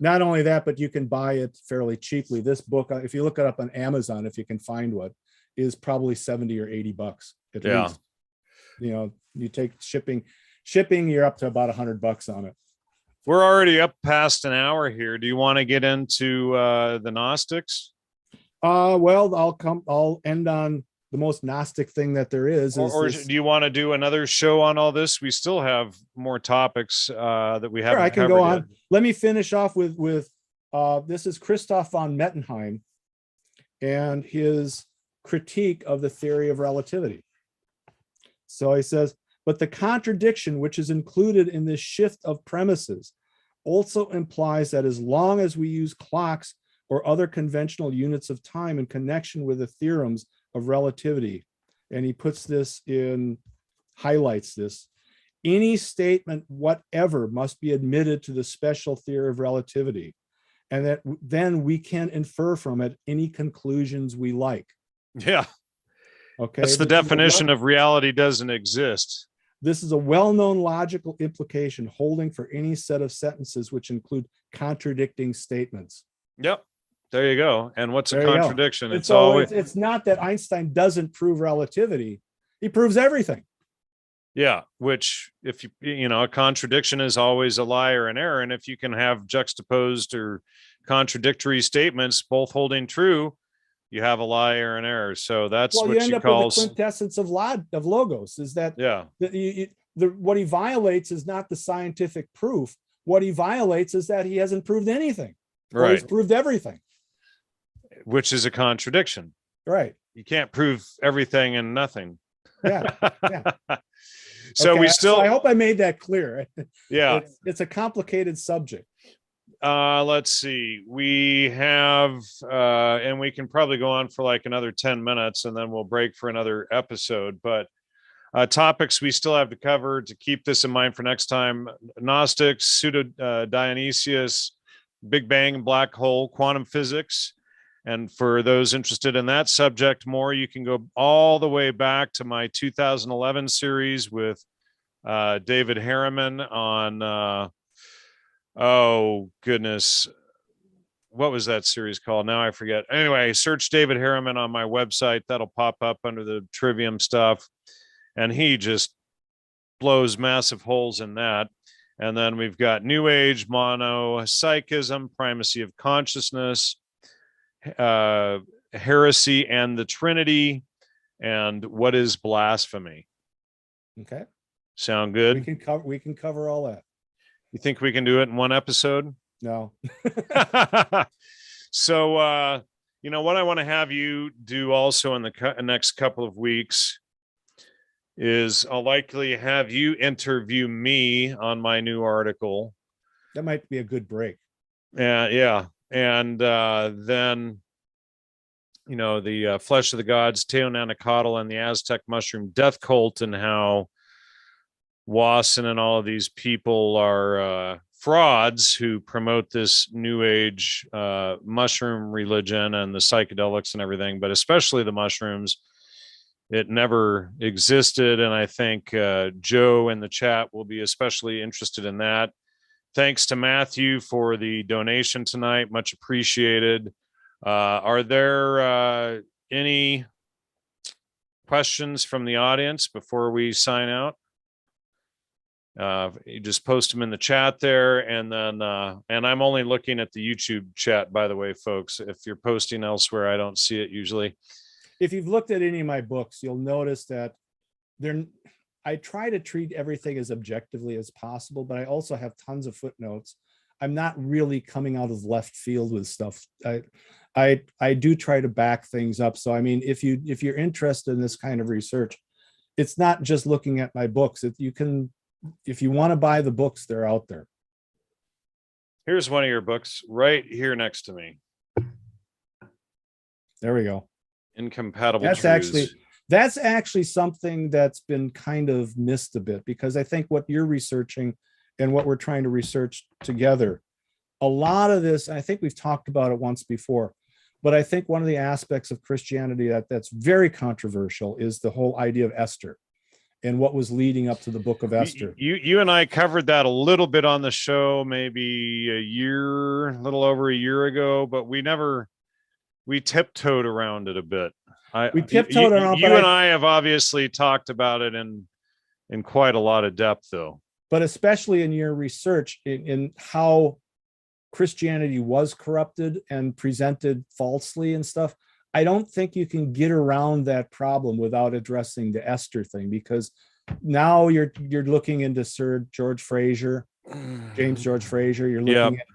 Not only that, but you can buy it fairly cheaply. This book, if you look it up on Amazon, if you can find one, is probably $70 or $80 at least. You take shipping, you're up to about $100 on it. We're already up past an hour here. Do you want to get into the Gnostics? Well, I'll end on the most Gnostic thing that there is. Or do you want to do another show on all this? We still have more topics that we haven't. Sure, I can go on. Let me finish off with this is Christoph von Mettenheim, and his critique of the theory of relativity. So he says, but the contradiction which is included in this shift of premises also implies that as long as we use clocks or other conventional units of time in connection with the theorems of relativity, and he puts this in, highlights this, any statement whatever must be admitted to the special theory of relativity, and that then we can infer from it any conclusions we like. Yeah. Okay. That's the definition of reality doesn't exist. This is a well-known logical implication holding for any set of sentences which include contradicting statements. Yep. There you go. And what's a contradiction? It's always, it's not that Einstein doesn't prove relativity. He proves everything. Yeah. Which, if you know, a contradiction is always a lie or an error. And if you can have juxtaposed or contradictory statements, both holding true, you have a lie or an error. So that's what she calls with the quintessence of logos, is that what he violates is not the scientific proof. What he violates is that he hasn't proved anything. Right. He's proved everything. Which is a contradiction. Right. You can't prove everything and nothing. Yeah. Yeah. So okay, we still, so I hope I made that clear. Yeah. It's a complicated subject. Let's see. We have, and we can probably go on for like another 10 minutes and then we'll break for another episode. But topics we still have to cover to keep this in mind for next time: Gnostics, Pseudo-Dionisius, Big Bang and black hole, quantum physics. And for those interested in that subject more, you can go all the way back to my 2011 series with David Harriman on, oh goodness, what was that series called? Now I forget. Anyway, search David Harriman on my website. That'll pop up under the trivium stuff. And he just blows massive holes in that. And then we've got New Age, Monopsychism, primacy of consciousness, heresy and the Trinity, and what is blasphemy. Okay. Sound good? We can cover all that. You think we can do it in one episode? No. So, you know, what I want to have you do also in the next couple of weeks is I'll likely have you interview me on my new article. That might be a good break. Yeah. And then, you know, the Flesh of the Gods, Teonanacatl, and the Aztec mushroom death cult, and how Wasson and all of these people are frauds who promote this new age mushroom religion and the psychedelics and everything, but especially the mushrooms. It never existed. And I think Joe in the chat will be especially interested in that. Thanks to Matthew for the donation tonight. Much appreciated. Are there any questions from the audience before we sign out? You just post them in the chat there, and then and I'm only looking at the YouTube chat, by the way, folks. If you're posting elsewhere, I don't see it usually. If you've looked at any of my books, you'll notice that I try to treat everything as objectively as possible, but I also have tons of footnotes. I'm not really coming out of left field with stuff. I do try to back things up. So I mean, if you're interested in this kind of research, it's not just looking at my books. If you want to buy the books, they're out there. Here's one of your books right here next to me. There we go. Incompatible Truths. That's actually something that's been kind of missed a bit, because I think what you're researching and what we're trying to research together, a lot of this, I think we've talked about it once before, but I think one of the aspects of Christianity that's very controversial is the whole idea of Esther and what was leading up to the book of Esther. You and I covered that a little bit on the show, maybe a little over a year ago, but we tiptoed around it a bit. We tiptoed around. You and I have obviously talked about it in quite a lot of depth, though. But especially in your research in how Christianity was corrupted and presented falsely and stuff, I don't think you can get around that problem without addressing the Esther thing, because now you're looking into Sir George Fraser, James George Fraser. You're looking at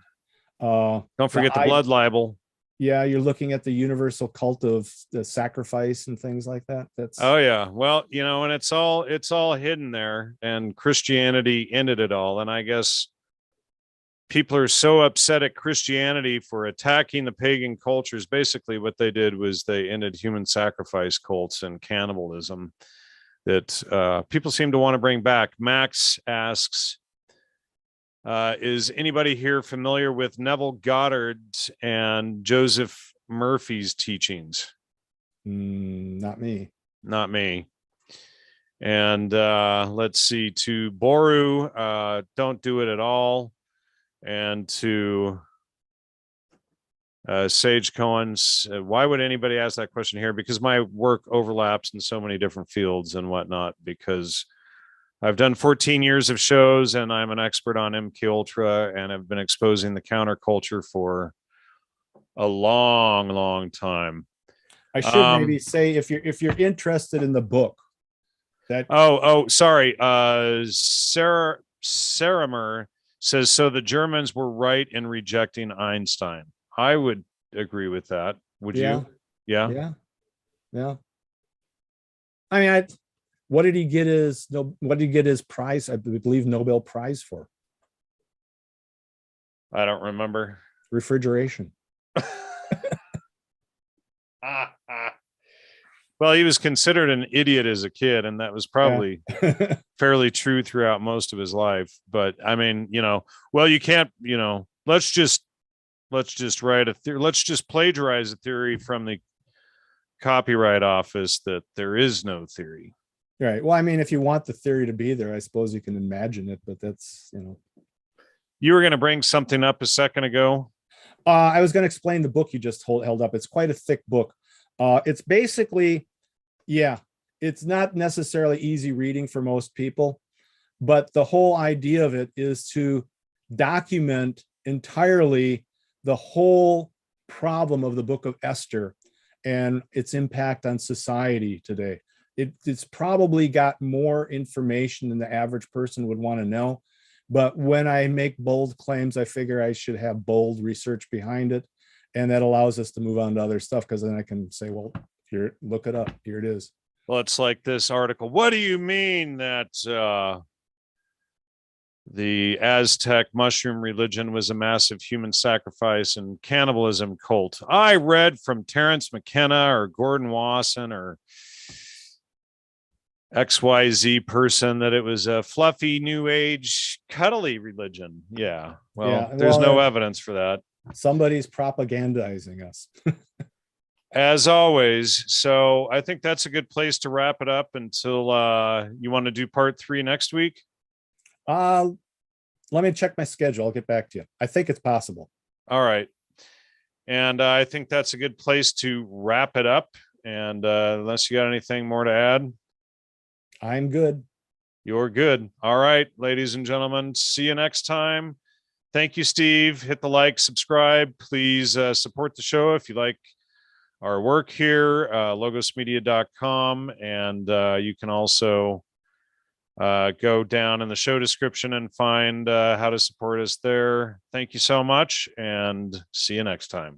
don't forget the blood libel. Yeah, you're looking at the universal cult of the sacrifice and things like that. That's Oh yeah. Well, and it's all hidden there, and Christianity ended it all. And I guess people are so upset at Christianity for attacking the pagan cultures. Basically, what they did was they ended human sacrifice cults and cannibalism that people seem to want to bring back. Max asks, is anybody here familiar with Neville Goddard and Joseph Murphy's teachings? not me. Not me. And let's see, to Boru, don't do it at all. And to Sage Cohen's, why would anybody ask that question here? Because my work overlaps in so many different fields and whatnot, because I've done 14 years of shows and I'm an expert on MK Ultra, and I've been exposing the counterculture for a long, long time. I should maybe say, if you're interested in the book, that sorry. Saramer says, so the Germans were right in rejecting Einstein. I would agree with that. Would you? Yeah. I mean, what did he get his prize? I believe Nobel Prize for. I don't remember. Refrigeration. Well, he was considered an idiot as a kid, and that was probably fairly true throughout most of his life. But I mean, well, you can't, let's just write a theory. Let's just plagiarize a theory from the Copyright Office that there is no theory. Right. Well, I mean, if you want the theory to be there, I suppose you can imagine it, but that's, You were going to bring something up a second ago. I was going to explain the book you just held up. It's quite a thick book. It's basically, it's not necessarily easy reading for most people, but the whole idea of it is to document entirely the whole problem of the Book of Esther and its impact on society today. It's probably got more information than the average person would want to know. But when I make bold claims, I figure I should have bold research behind it. And that allows us to move on to other stuff, because then I can say, well, here, look it up. Here it is. Well, it's like this article. What do you mean that the Aztec mushroom religion was a massive human sacrifice and cannibalism cult? I read from Terence McKenna or Gordon Wasson or XYZ person that it was a fluffy new age cuddly religion. Yeah. Well, there's no evidence for that. Somebody's propagandizing us. As always. So I think that's a good place to wrap it up until you want to do part 3 next week. Let me check my schedule. I'll get back to you. I think it's possible. All right. And I think that's a good place to wrap it up. And unless you got anything more to add. I'm good. You're good. All right, ladies and gentlemen, see you next time. Thank you, Steve. Hit the like, subscribe. Please support the show if you like our work here, logosmedia.com. And you can also go down in the show description and find how to support us there. Thank you so much, and see you next time.